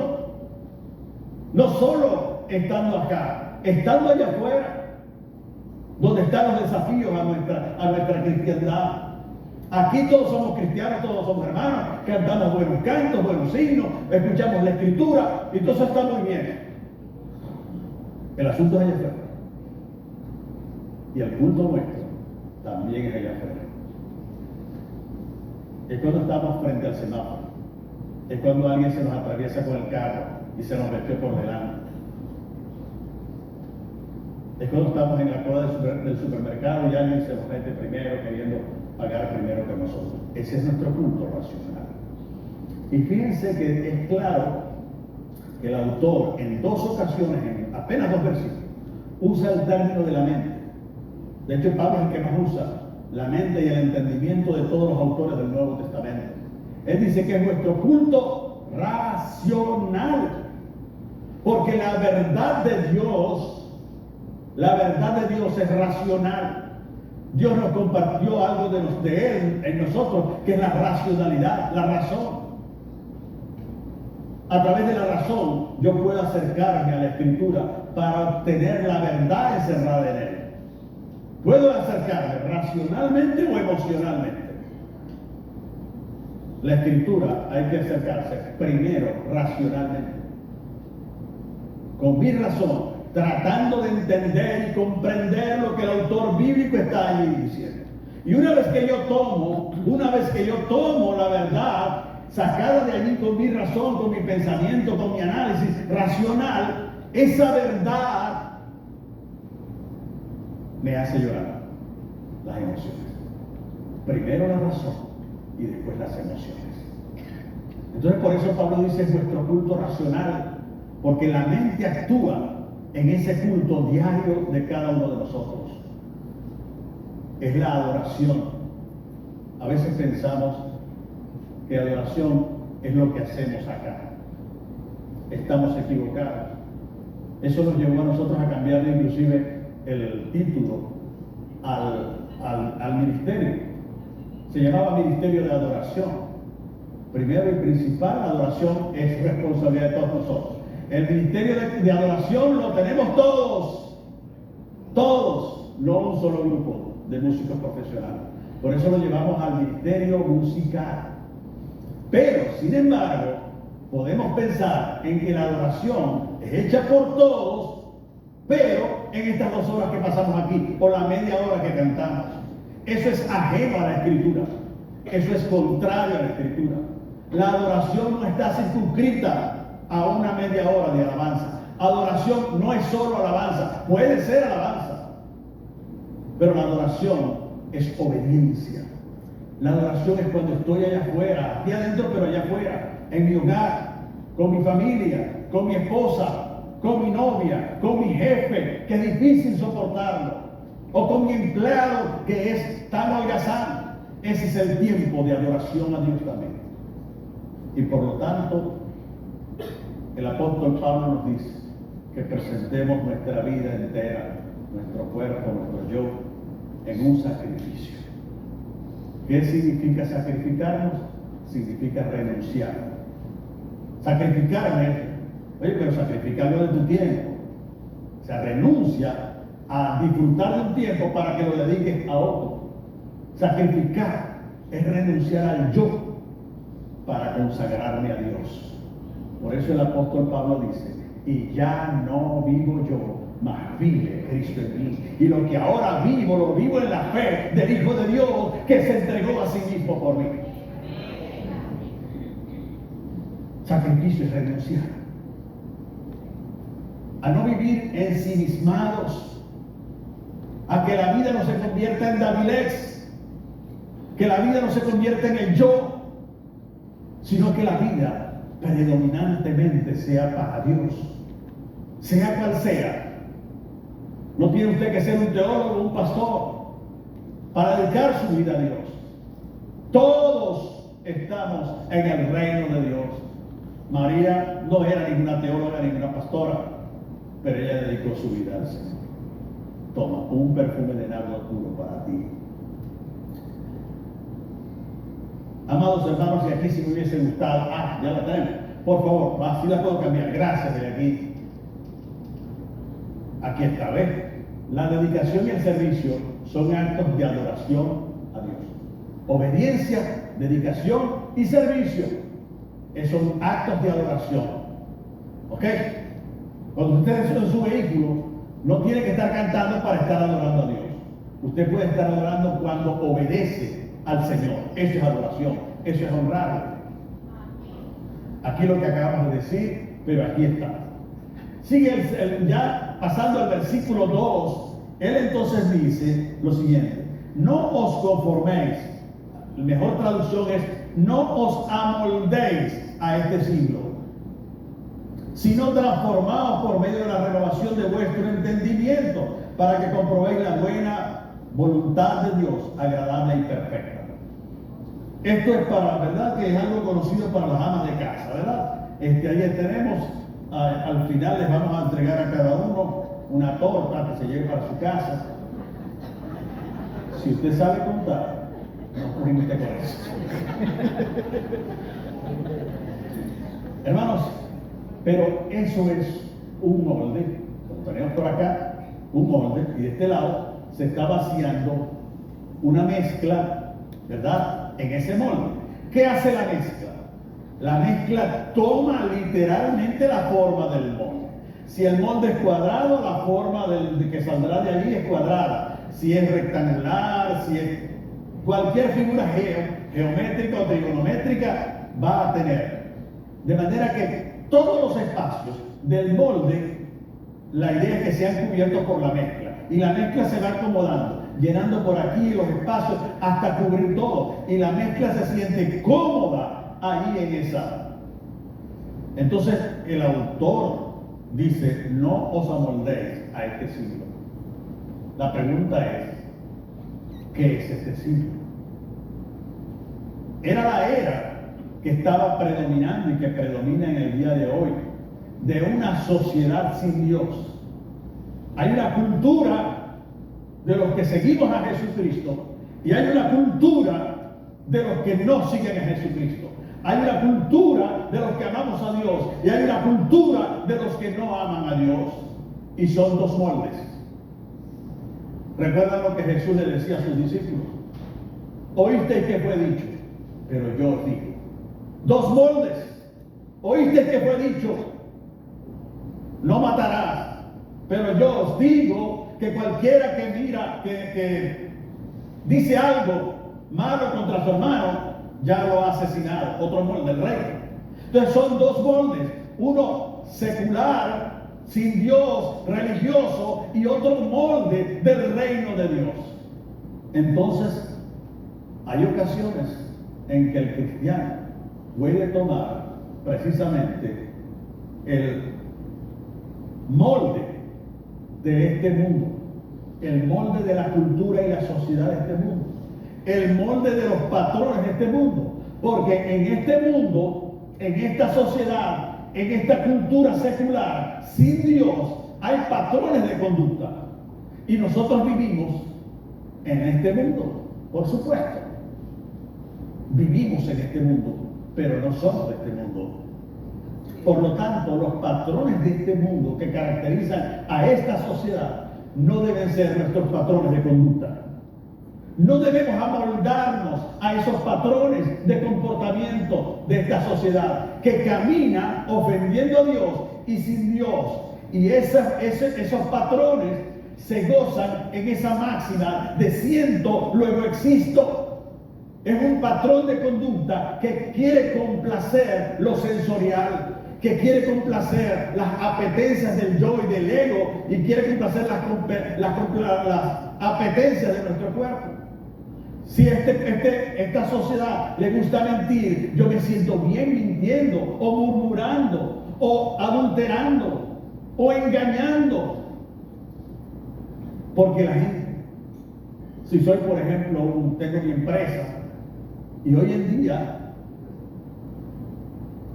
No solo estando acá, estando allá afuera, donde están los desafíos a nuestra cristiandad. Aquí todos somos cristianos, todos somos hermanos, cantamos buenos cantos, buenos signos, escuchamos la escritura y todo eso está muy bien. El asunto es allá afuera. Y el culto nuestro también es allá afuera. Es cuando estamos frente al semáforo. Es cuando alguien se nos atraviesa con el carro y se nos metió por delante. Es cuando estamos en la cola del supermercado y alguien se nos mete primero queriendo pagar primero que nosotros. Ese es nuestro culto racional. Y fíjense que es claro que el autor en 2 ocasiones, en apenas 2 versículos, usa el término de la mente. De hecho, Pablo es el que más usa la mente y el entendimiento de todos los autores del Nuevo Testamento. Él dice que es nuestro culto racional, porque la verdad de Dios es racional. Dios nos compartió algo de Él en nosotros, que es la racionalidad, la razón. A través de la razón yo puedo acercarme a la Escritura para obtener la verdad encerrada en Él. Puedo acercarme racionalmente o emocionalmente. La Escritura hay que acercarse primero racionalmente, con mi razón, tratando de entender y comprender lo que el autor bíblico está ahí diciendo. Y una vez que yo tomo la verdad sacada de allí con mi razón, con mi pensamiento, con mi análisis racional, esa verdad me hace llorar las emociones. Primero la razón y después las emociones. Entonces por eso Pablo dice es nuestro culto racional, porque la mente actúa en ese culto diario de cada uno de nosotros. Es la adoración. A veces pensamos que adoración es lo que hacemos acá. Estamos equivocados. Eso nos llevó a nosotros a cambiar inclusive el título al ministerio. Se llamaba Ministerio de Adoración. Primero y principal, la adoración es responsabilidad de todos nosotros. El ministerio de adoración lo tenemos todos, no un solo grupo de músicos profesionales. Por eso lo llevamos al ministerio musical. Pero, sin embargo, podemos pensar en que la adoración es hecha por todos, pero en estas 2 horas que pasamos aquí, o la media hora que cantamos, eso es ajeno a la Escritura. Eso es contrario a la Escritura. La adoración no está circunscrita a una media hora de alabanza. Adoración no es solo alabanza, puede ser alabanza, pero la adoración es obediencia. La adoración es cuando estoy allá afuera, aquí adentro pero allá afuera, en mi hogar, con mi familia, con mi esposa, con mi novia, con mi jefe, que es difícil soportarlo, o con mi empleado que es tan holgazán. Ese es el tiempo de adoración a Dios también. Y por lo tanto, el apóstol Pablo nos dice que presentemos nuestra vida entera, nuestro cuerpo, nuestro yo, en un sacrificio. ¿Qué significa sacrificarnos? Significa renunciar. Sacrificarme, oye, pero sacrifica algo de tu tiempo, sea, renuncia a disfrutar de un tiempo para que lo dediques a otro. Sacrificar es renunciar al yo para consagrarme a Dios. Por eso el apóstol Pablo dice, y ya no vivo yo, mas vive Cristo en mí. Y lo que ahora vivo, lo vivo en la fe del Hijo de Dios que se entregó a sí mismo por mí. Sacrificio es renunciar a no vivir ensimismados, a que la vida no se convierta en Davilés, que la vida no se convierta en el yo, sino que la vida predominantemente sea para Dios, sea cual sea. No tiene usted que ser un teólogo o un pastor para dedicar su vida a Dios. Todos estamos en el reino de Dios. María no era ninguna teóloga, ninguna pastora, pero ella dedicó su vida al Señor. Toma, un perfume de nardo puro para ti. Amados hermanos, y aquí si me hubiese gustado, ya la tenemos. Por favor, así la puedo cambiar. Gracias, de aquí. Aquí está, ¿ves? La dedicación y el servicio son actos de adoración a Dios. Obediencia, dedicación y servicio. Esos son actos de adoración. ¿Ok? Cuando usted está en su vehículo, no tiene que estar cantando para estar adorando a Dios. Usted puede estar adorando cuando obedece al Señor. Eso es adoración. Eso es honrarle. Aquí lo que acabamos de decir, pero aquí está. Sigue ya pasando al versículo 2, él entonces dice lo siguiente: no os conforméis, la mejor traducción es no os amoldéis a este siglo, sino transformaos por medio de la renovación de vuestro entendimiento, para que comprobéis la buena voluntad de Dios, agradable y perfecta. Esto es para, ¿verdad? Que es algo conocido para las amas de casa, ¿verdad? Ahí tenemos, al final les vamos a entregar a cada uno una torta que se lleve para su casa. Si usted sabe contar, no permite con eso. Hermanos, pero eso es un molde. Como tenemos por acá un molde, y de este lado se está vaciando una mezcla, ¿verdad? En ese molde. ¿Qué hace la mezcla? La mezcla toma literalmente la forma del molde. Si el molde es cuadrado, la forma de que saldrá de allí es cuadrada. Si es rectangular, si es cualquier figura geométrica o trigonométrica, va a tener. De manera que todos los espacios del molde, la idea es que sean cubiertos por la mezcla. Y la mezcla se va acomodando, llenando por aquí los espacios hasta cubrir todo. Y la mezcla se siente cómoda ahí en esa. Entonces el autor dice, no os amoldéis a este siglo. La pregunta es, ¿qué es este siglo? Era la era que estaba predominando y que predomina en el día de hoy, de una sociedad sin Dios. Hay una cultura de los que seguimos a Jesucristo y hay una cultura de los que no siguen a Jesucristo. Hay una cultura de los que amamos a Dios y hay una cultura de los que no aman a Dios. Y son dos moldes. ¿Recuerdan lo que Jesús le decía a sus discípulos? Oísteis que fue dicho, pero yo os digo. Dos moldes. Oísteis que fue dicho, no matarás, pero yo os digo que cualquiera que mira, que dice algo malo contra su hermano, ya lo ha asesinado. Otro molde, el reino. Entonces son dos moldes, uno secular, sin Dios, religioso, y otro molde del reino de Dios. Entonces hay ocasiones en que el cristiano puede tomar precisamente el molde de este mundo, el molde de la cultura y la sociedad de este mundo, el molde de los patrones de este mundo, porque en este mundo, en esta sociedad, en esta cultura secular, sin Dios, hay patrones de conducta. Y nosotros vivimos en este mundo, por supuesto. Vivimos en este mundo, pero no somos de este mundo. Por lo tanto, los patrones de este mundo que caracterizan a esta sociedad no deben ser nuestros patrones de conducta. No debemos amoldarnos a esos patrones de comportamiento de esta sociedad que camina ofendiendo a Dios y sin Dios. Y esos patrones se gozan en esa máxima de siento, luego existo. Es un patrón de conducta que quiere complacer lo sensorial, que quiere complacer las apetencias del yo y del ego, y quiere complacer las apetencias de nuestro cuerpo. Si esta sociedad le gusta mentir, yo me siento bien mintiendo, o murmurando, o adulterando, o engañando. Porque la gente, si soy por ejemplo, tengo mi empresa, y hoy en día,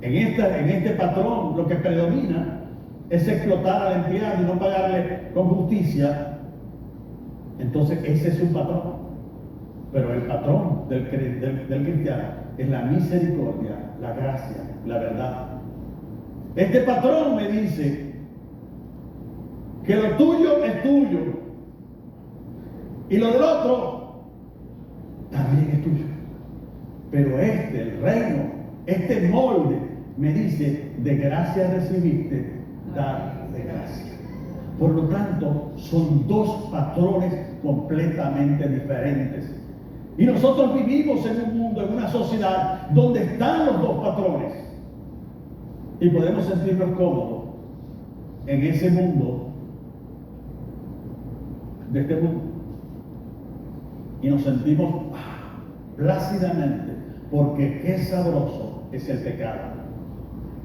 en este patrón, lo que predomina es explotar al empleado y no pagarle con justicia, entonces ese es un patrón. Pero el patrón del cristiano es la misericordia, la gracia, la verdad. Este patrón me dice que lo tuyo es tuyo y lo del otro también es tuyo. Pero el reino, este molde, me dice, de gracia recibiste, dar de gracia. Por lo tanto, son dos patrones completamente diferentes. Y nosotros vivimos en un mundo, en una sociedad donde están los dos patrones. Y podemos sentirnos cómodos en ese mundo, de este mundo. Y nos sentimos plácidamente, porque qué sabroso es el pecado.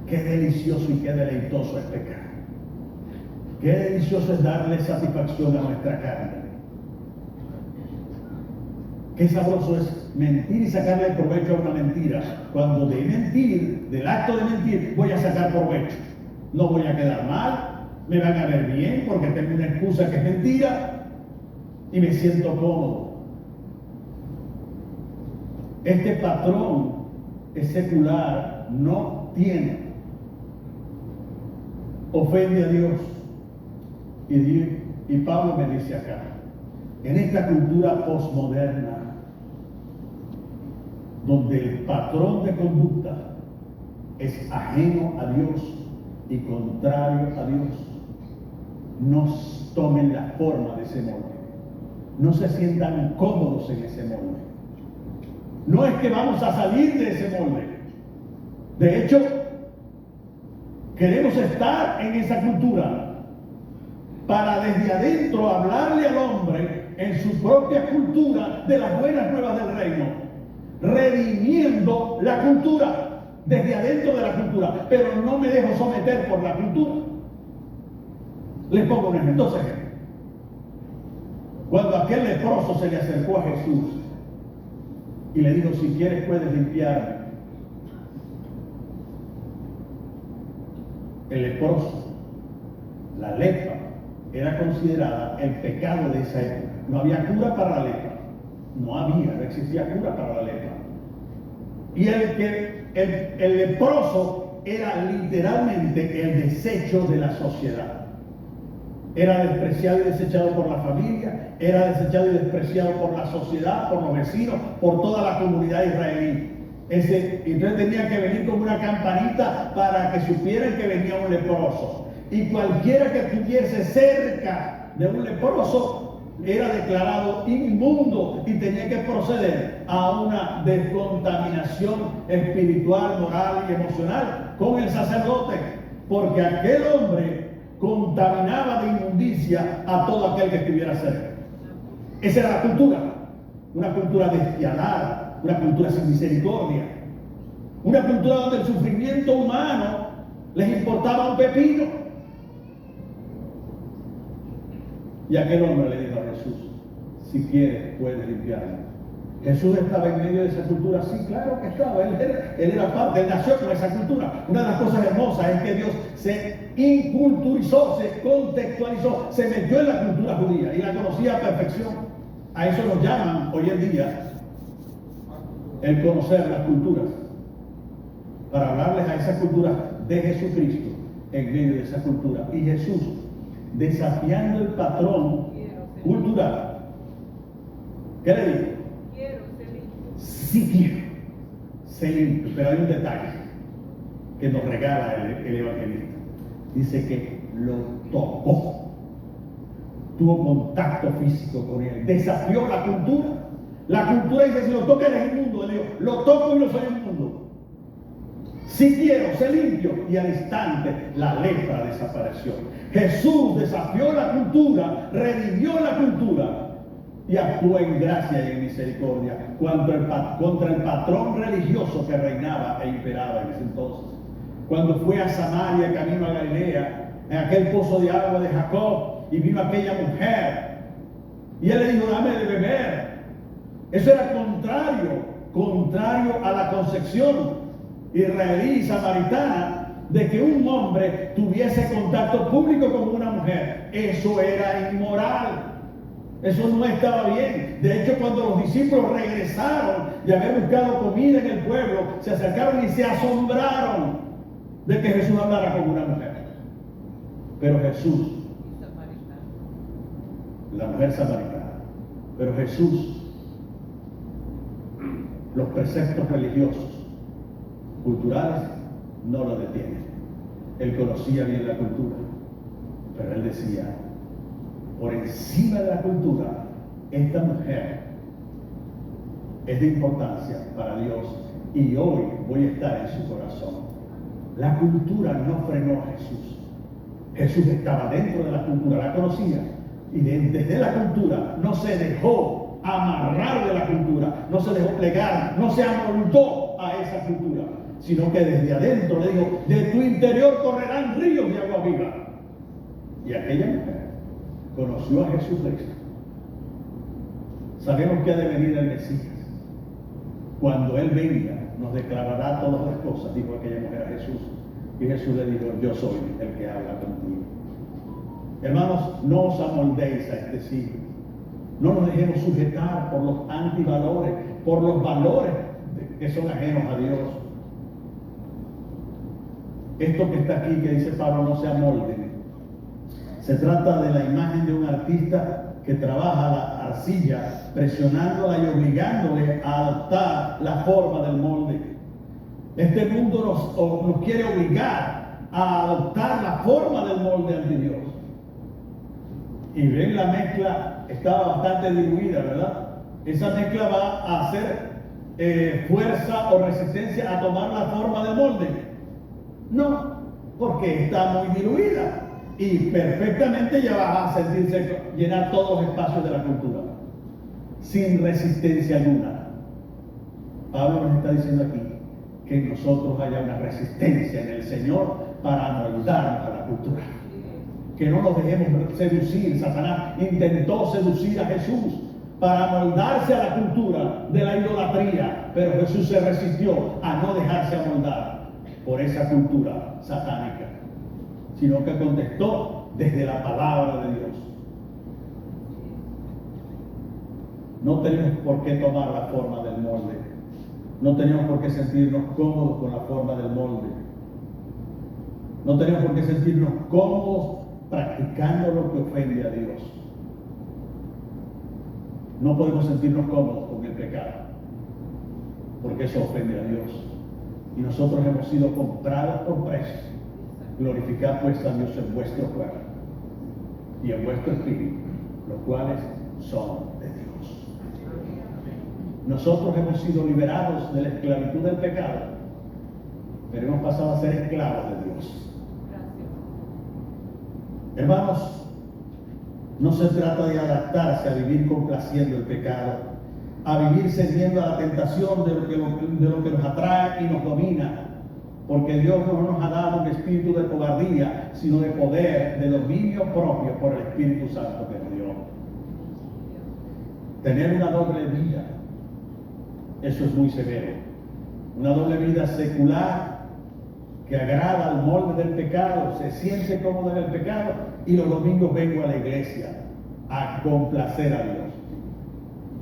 Qué delicioso y qué deleitoso es pecar. Qué delicioso es darle satisfacción a nuestra carne. Qué sabroso es mentir y sacarle provecho a una mentira. Cuando de mentir, del acto de mentir, voy a sacar provecho. No voy a quedar mal, me van a ver bien porque tengo una excusa que es mentira y me siento cómodo. Este patrón es secular, no tiene. Ofende a Dios. Y Pablo me dice acá, en esta cultura posmoderna, donde el patrón de conducta es ajeno a Dios y contrario a Dios, no tomen la forma de ese molde. No se sientan cómodos en ese molde. No es que vamos a salir de ese molde. De hecho, queremos estar en esa cultura para desde adentro hablarle al hombre en su propia cultura de las buenas nuevas del reino, redimiendo la cultura desde adentro de la cultura, pero no me dejo someter por la cultura. Les pongo un ejemplo. Entonces, cuando aquel leproso se le acercó a Jesús y le dijo, si quieres puedes limpiarme, el leproso, la lepra, era considerada el pecado de esa época. No había cura para la lepra. No existía cura para la lepra. Y el leproso era literalmente el desecho de la sociedad. Era despreciado y desechado por la familia, era desechado y despreciado por la sociedad, por los vecinos, por toda la comunidad israelí. Entonces tenía que venir con una campanita para que supieran que venía un leproso. Y cualquiera que estuviese cerca de un leproso era declarado inmundo y tenía que proceder a una descontaminación espiritual, moral y emocional con el sacerdote, porque aquel hombre contaminaba de inmundicia a todo aquel que estuviera cerca. Esa era la cultura, una cultura despiadada, una cultura sin misericordia, una cultura donde el sufrimiento humano les importaba un pepino. Y aquel hombre le dijo a Jesús, si quieres puedes limpiarme. Jesús estaba en medio de esa cultura, sí, claro que estaba, él era parte, él nació con esa cultura. Una de las cosas hermosas es que Dios se inculturizó, se contextualizó, se metió en la cultura judía y la conocía a perfección. A eso nos llaman hoy en día el conocer las culturas, para hablarles a esas culturas de Jesucristo en medio de esa cultura. Y Jesús, desafiando el patrón cultural, ¿qué le dijo? Quiero ser limpio. Sí quiero ser limpio, pero hay un detalle que nos regala el evangelista. Dice que lo tocó, tuvo contacto físico con él, desafió la cultura. La cultura dice: si lo toca eres inmundo. Él dijo: lo toco y no soy inmundo. Si quiero ser limpio, y al instante la lepra desapareció. Jesús desafió la cultura, redimió la cultura y actuó en gracia y en misericordia contra el patrón religioso que reinaba e imperaba en ese entonces. Cuando fue a Samaria, camino a Galilea, en aquel pozo de agua de Jacob, y vino aquella mujer, y él le dijo: dame de beber. Eso era contrario a la concepción israelí y samaritana de que un hombre tuviese contacto público con una mujer. Eso era inmoral. Eso no estaba bien. De hecho, cuando los discípulos regresaron de haber buscado comida en el pueblo, se acercaron y se asombraron de que Jesús hablara con una mujer. Pero Jesús, la mujer samaritana, pero Jesús, los preceptos religiosos, culturales, no lo detienen. Él conocía bien la cultura, pero él decía: por encima de la cultura, esta mujer es de importancia para Dios y hoy voy a estar en su corazón. La cultura no frenó a Jesús. Jesús estaba dentro de la cultura, la conocía, y desde la cultura no se dejó amarrar de la cultura, no se dejó plegar, no se amoldó a esa cultura, sino que desde adentro le dijo: de tu interior correrán ríos de agua viva. Y aquella mujer conoció a Jesucristo. Sabemos que ha de venir el Mesías. Cuando Él venga, nos declarará todas las cosas, dijo aquella mujer a Jesús. Y Jesús le dijo: yo soy el que habla contigo. Hermanos, no os amoldéis a este siglo. No nos dejemos sujetar por los antivalores, por los valores que son ajenos a Dios. Esto que está aquí, que dice Pablo, no se amolden. Se trata de la imagen de un artista que trabaja la arcilla, presionándola y obligándole a adoptar la forma del molde. Este mundo nos quiere obligar a adoptar la forma del molde ante Dios. Y ven, la mezcla estaba bastante diluida, ¿verdad? Esa mezcla va a hacer fuerza o resistencia a tomar la forma del molde. No, porque está muy diluida y perfectamente ya vas a sentirse llenar todos los espacios de la cultura sin resistencia alguna. Pablo nos está diciendo aquí que en nosotros haya una resistencia en el Señor para amoldarnos a la cultura, que no nos dejemos seducir. Satanás intentó seducir a Jesús para amoldarse a la cultura de la idolatría, pero Jesús se resistió a no dejarse amoldar por esa cultura satánica, sino que contestó desde la palabra de Dios. No tenemos por qué tomar la forma del molde, no tenemos por qué sentirnos cómodos con la forma del molde, no tenemos por qué sentirnos cómodos practicando lo que ofende a Dios. No podemos sentirnos cómodos con el pecado, porque eso ofende a Dios. Y nosotros hemos sido comprados por precio. Glorificad pues a Dios en vuestro cuerpo y en vuestro espíritu, los cuales son de Dios. Nosotros hemos sido liberados de la esclavitud del pecado, pero hemos pasado a ser esclavos de Dios. Hermanos, no se trata de adaptarse a vivir complaciendo el pecado, a vivir cediendo a la tentación de lo que nos atrae y nos domina, porque Dios no nos ha dado un espíritu de cobardía, sino de poder, de dominio propio por el Espíritu Santo que nos dio. Tener una doble vida, eso es muy severo. Una doble vida secular que agrada al molde del pecado, se siente cómodo en el pecado, y los domingos vengo a la iglesia a complacer a Dios.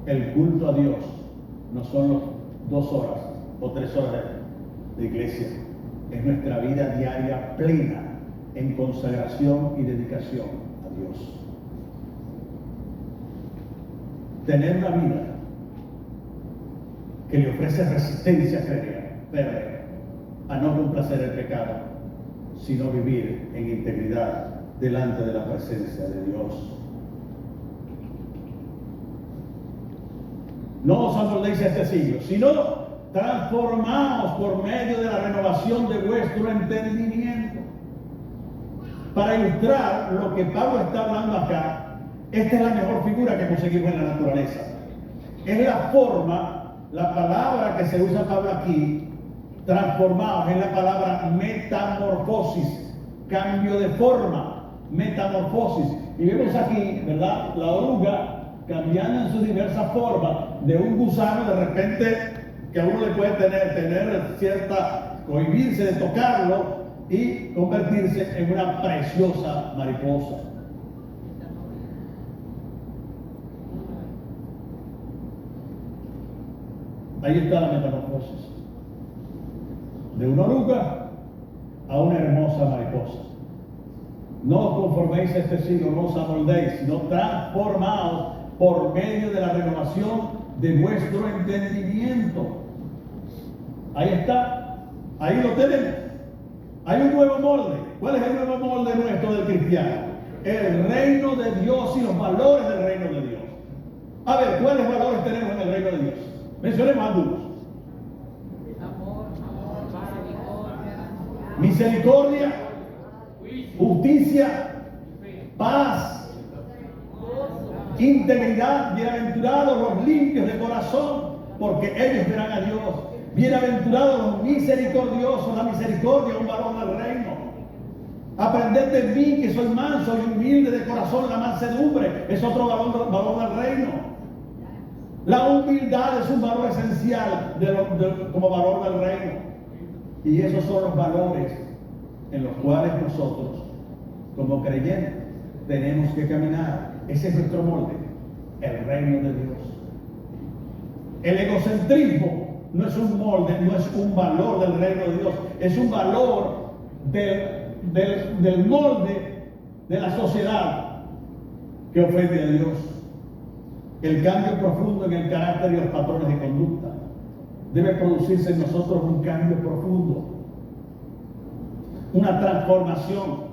El culto a Dios no son los 2 horas o 3 horas de iglesia. es nuestra vida diaria plena en consagración y dedicación a Dios. Tener una vida que le ofrece resistencia férrea a no complacer el pecado, sino vivir en integridad delante de la presencia de Dios. No os amoldéis a este siglo, sino transformaos por medio de la renovación de vuestro entendimiento. Para ilustrar lo que Pablo está hablando acá, esta es la mejor figura que conseguimos en la naturaleza. Es la forma, la palabra que se usa Pablo aquí, transformados, es la palabra metamorfosis, cambio de forma, metamorfosis. Y vemos aquí, ¿verdad?, la oruga cambiando en sus diversas formas, de un gusano de repente que a uno le puede tener cierta, cohibirse de tocarlo y convertirse en una preciosa mariposa. Ahí está la metamorfosis. De una oruga a una hermosa mariposa. No os conforméis a este siglo, no os amoldéis, sino transformaos por medio de la renovación de vuestro entendimiento. Ahí está, ahí lo tenemos. Hay un nuevo molde. ¿Cuál es el nuevo molde nuestro del cristiano? El reino de Dios y los valores del reino de Dios. A ver, ¿cuáles valores tenemos en el reino de Dios? Mencionemos algunos. Misericordia, justicia, paz, integridad. Bienaventurados los limpios de corazón, porque ellos verán a Dios. Bienaventurados los misericordiosos, la misericordia es un valor del reino. Aprended de mí que soy manso y humilde de corazón, la mansedumbre es otro valor del reino. La humildad es un valor esencial como valor del reino. Y esos son los valores en los cuales nosotros, como creyentes, tenemos que caminar. Ese es nuestro molde, el reino de Dios. El egocentrismo no es un molde, no es un valor del reino de Dios, es un valor del molde de la sociedad que ofende a Dios. El cambio profundo en el carácter y los patrones de conducta debe producirse en nosotros un cambio profundo, una transformación.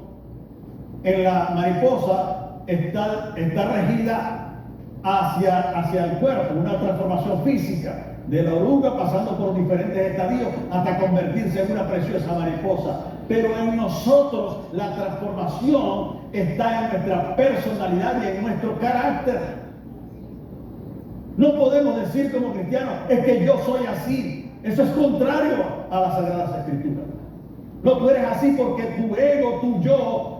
En la mariposa está regida hacia el cuerpo, una transformación física, de la oruga pasando por diferentes estadios hasta convertirse en una preciosa mariposa. Pero en nosotros la transformación está en nuestra personalidad y en nuestro carácter. No podemos decir como cristianos, es que yo soy así. Eso es contrario a las Sagradas Escrituras. No, tú eres así porque tu ego, tu yo,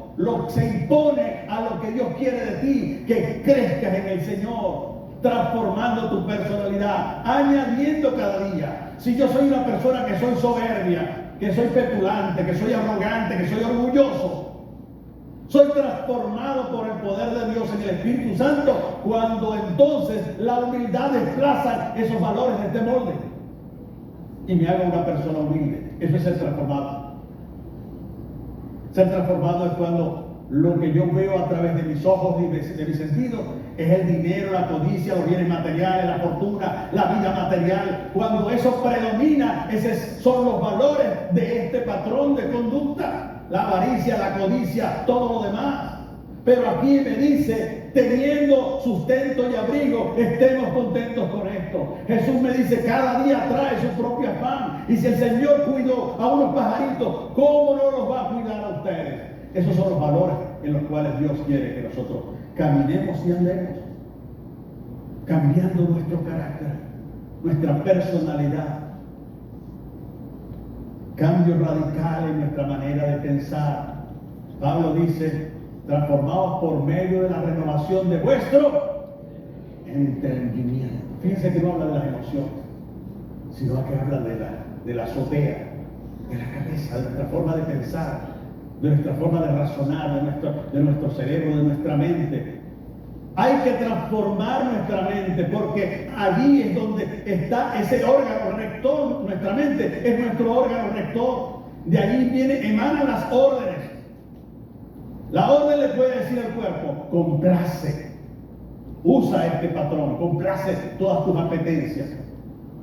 se impone a lo que Dios quiere de ti, que crezcas en el Señor, transformando tu personalidad, añadiendo cada día. Si yo soy una persona que soy soberbia, que soy petulante, que soy arrogante, que soy orgulloso, soy transformado por el poder de Dios en el Espíritu Santo, cuando entonces la humildad desplaza esos valores de este molde y me hago una persona humilde. Eso es ser transformado. Ser transformado es cuando lo que yo veo a través de mis ojos y de mis sentidos es el dinero, la codicia, los bienes materiales, la fortuna, la vida material. Cuando eso predomina, esos son los valores de este patrón de conducta. La avaricia, la codicia, todo lo demás. Pero aquí me dice, teniendo sustento y abrigo, estemos contentos con esto. Jesús me dice, cada día trae su propio afán. Y si el Señor cuidó a unos pajaritos, ¿cómo no los va a cuidar a ustedes? Esos son los valores en los cuales Dios quiere que nosotros caminemos y andemos, cambiando nuestro carácter, nuestra personalidad. Cambio radical en nuestra manera de pensar. Pablo dice, transformados por medio de la renovación de vuestro entendimiento. Fíjense que no habla de las emociones, sino que habla de la azotea, de la cabeza, de nuestra forma de pensar, de nuestra forma de razonar, de nuestro cerebro, de nuestra mente. Hay que transformar nuestra mente, porque allí es donde está ese órgano rector. Nuestra mente es nuestro órgano rector. de allí emanan las órdenes. La orden le puede decir al cuerpo, complace, usa este patrón, complace todas tus apetencias.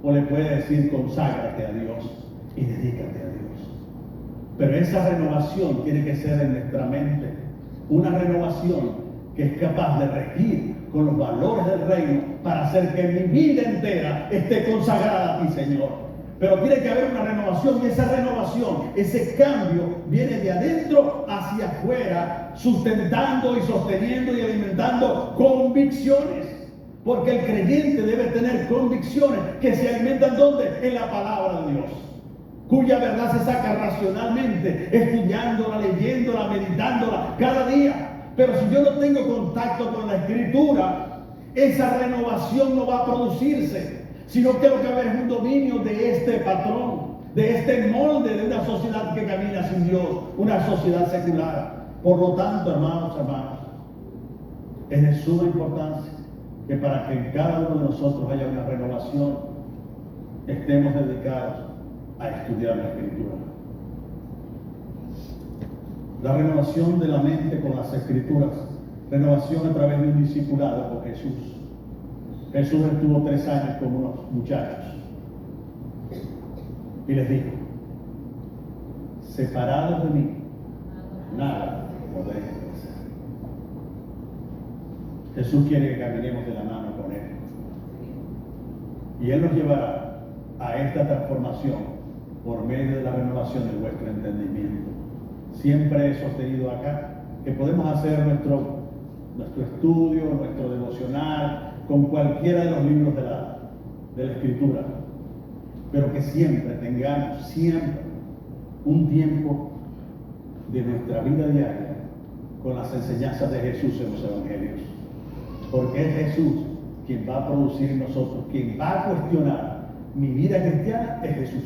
O le puede decir, conságrate a Dios y dedícate a Dios. Pero esa renovación tiene que ser en nuestra mente, una renovación que es capaz de regir con los valores del reino para hacer que mi vida entera esté consagrada a ti, Señor. Pero tiene que haber una renovación, y esa renovación, ese cambio viene de adentro hacia afuera, sustentando y sosteniendo y alimentando convicciones. Porque el creyente debe tener convicciones que se alimentan ¿dónde? En la palabra de Dios, cuya verdad se saca racionalmente, estudiándola, leyéndola, meditándola cada día. Pero si yo no tengo contacto con la Escritura, esa renovación no va a producirse, sino que lo que va a haber es un dominio de este patrón, de este molde de una sociedad que camina sin Dios, una sociedad secular. Por lo tanto, hermanos, es de suma importancia que para que en cada uno de nosotros haya una renovación, estemos dedicados a estudiar la Escritura. La renovación de la mente con las Escrituras, renovación a través de un discipulado con Jesús. Jesús estuvo 3 años con unos muchachos y les dijo, separados de mí, nada podéis hacer. Jesús quiere que caminemos de la mano con Él. Y Él nos llevará a esta transformación por medio de la renovación de vuestro entendimiento. Siempre he sostenido acá que podemos hacer nuestro estudio, nuestro devocional, con cualquiera de los libros de la Escritura. Pero que siempre tengamos, un tiempo de nuestra vida diaria con las enseñanzas de Jesús en los Evangelios. Porque es Jesús quien va a producir en nosotros, quien va a cuestionar mi vida cristiana, es Jesús.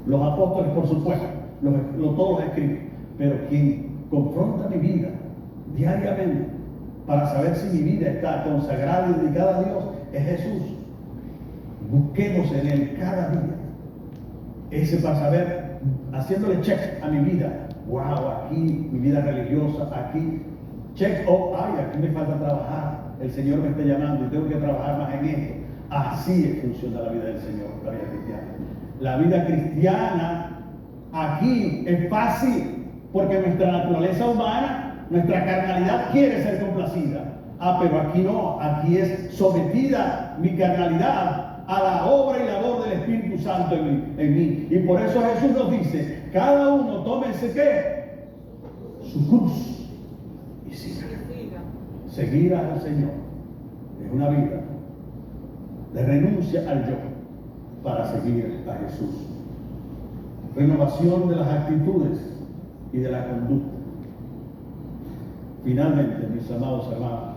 Los apóstoles, por supuesto, todos los escritos, pero quien confronta mi vida diariamente para saber si mi vida está consagrada y dedicada a Dios, es Jesús. Busquemos en Él cada día ese para saber, haciéndole check a mi vida. Wow, aquí mi vida religiosa, aquí check, aquí me falta trabajar, el Señor me está llamando y tengo que trabajar más en esto. Así funciona la vida del Señor, la vida cristiana. La vida cristiana aquí es fácil, porque nuestra naturaleza humana, nuestra carnalidad quiere ser complacida. Pero aquí no, aquí es sometida mi carnalidad a la obra y labor del Espíritu Santo en mí. Y por eso Jesús nos dice, cada uno tómese ¿qué? Su cruz y siga. Seguir al Señor es una vida de renuncia al yo para seguir a Jesús. Renovación de las actitudes y de la conducta. Finalmente, mis amados hermanos,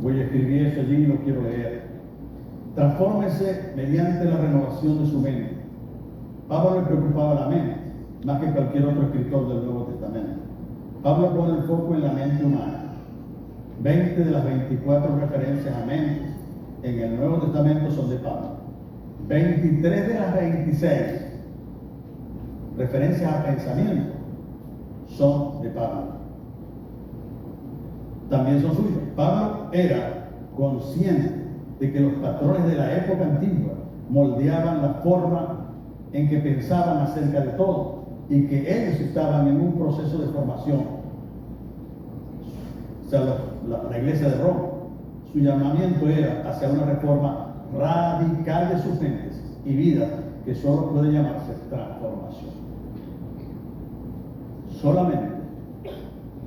voy a escribir eso allí y lo quiero leer. Transfórmese mediante la renovación de su mente. Pablo le preocupaba la mente, más que cualquier otro escritor del Nuevo Testamento. Pablo pone el foco en la mente humana. 20 de las 24 referencias a mentes en el Nuevo Testamento son de Pablo. 23 de las 26 referencias a pensamiento son de Pablo. También son suyas. Pablo era consciente de que los patrones de la época antigua moldeaban la forma en que pensaban acerca de todo y que ellos estaban en un proceso de formación. O sea, la iglesia de Roma, su llamamiento era hacia una reforma radical de sus mentes y vidas que solo puede llamarse transformación. Solamente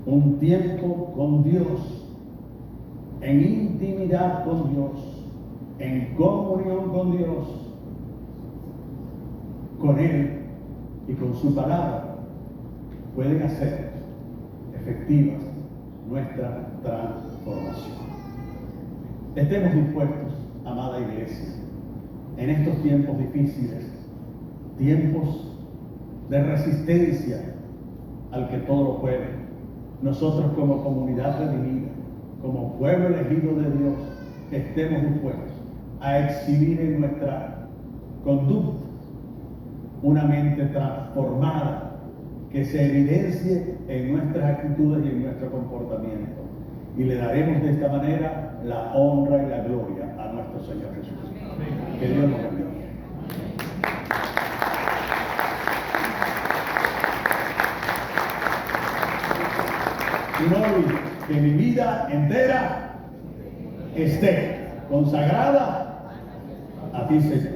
un tiempo con Dios, en intimidad con Dios, en comunión con Dios, con Él y con su palabra, pueden hacer efectivas nuestra transformación. Estemos dispuestos, amada iglesia, en estos tiempos difíciles, tiempos de resistencia al que todo lo puede. Nosotros como comunidad redimida, como pueblo elegido de Dios, estemos dispuestos a exhibir en nuestra conducta una mente transformada que se evidencie en nuestras actitudes y en nuestro comportamiento. Y le daremos de esta manera la honra y la gloria a nuestro Señor Jesús. Que Dios nos bendiga. Y no olvide que mi vida entera esté consagrada a ti, Señor.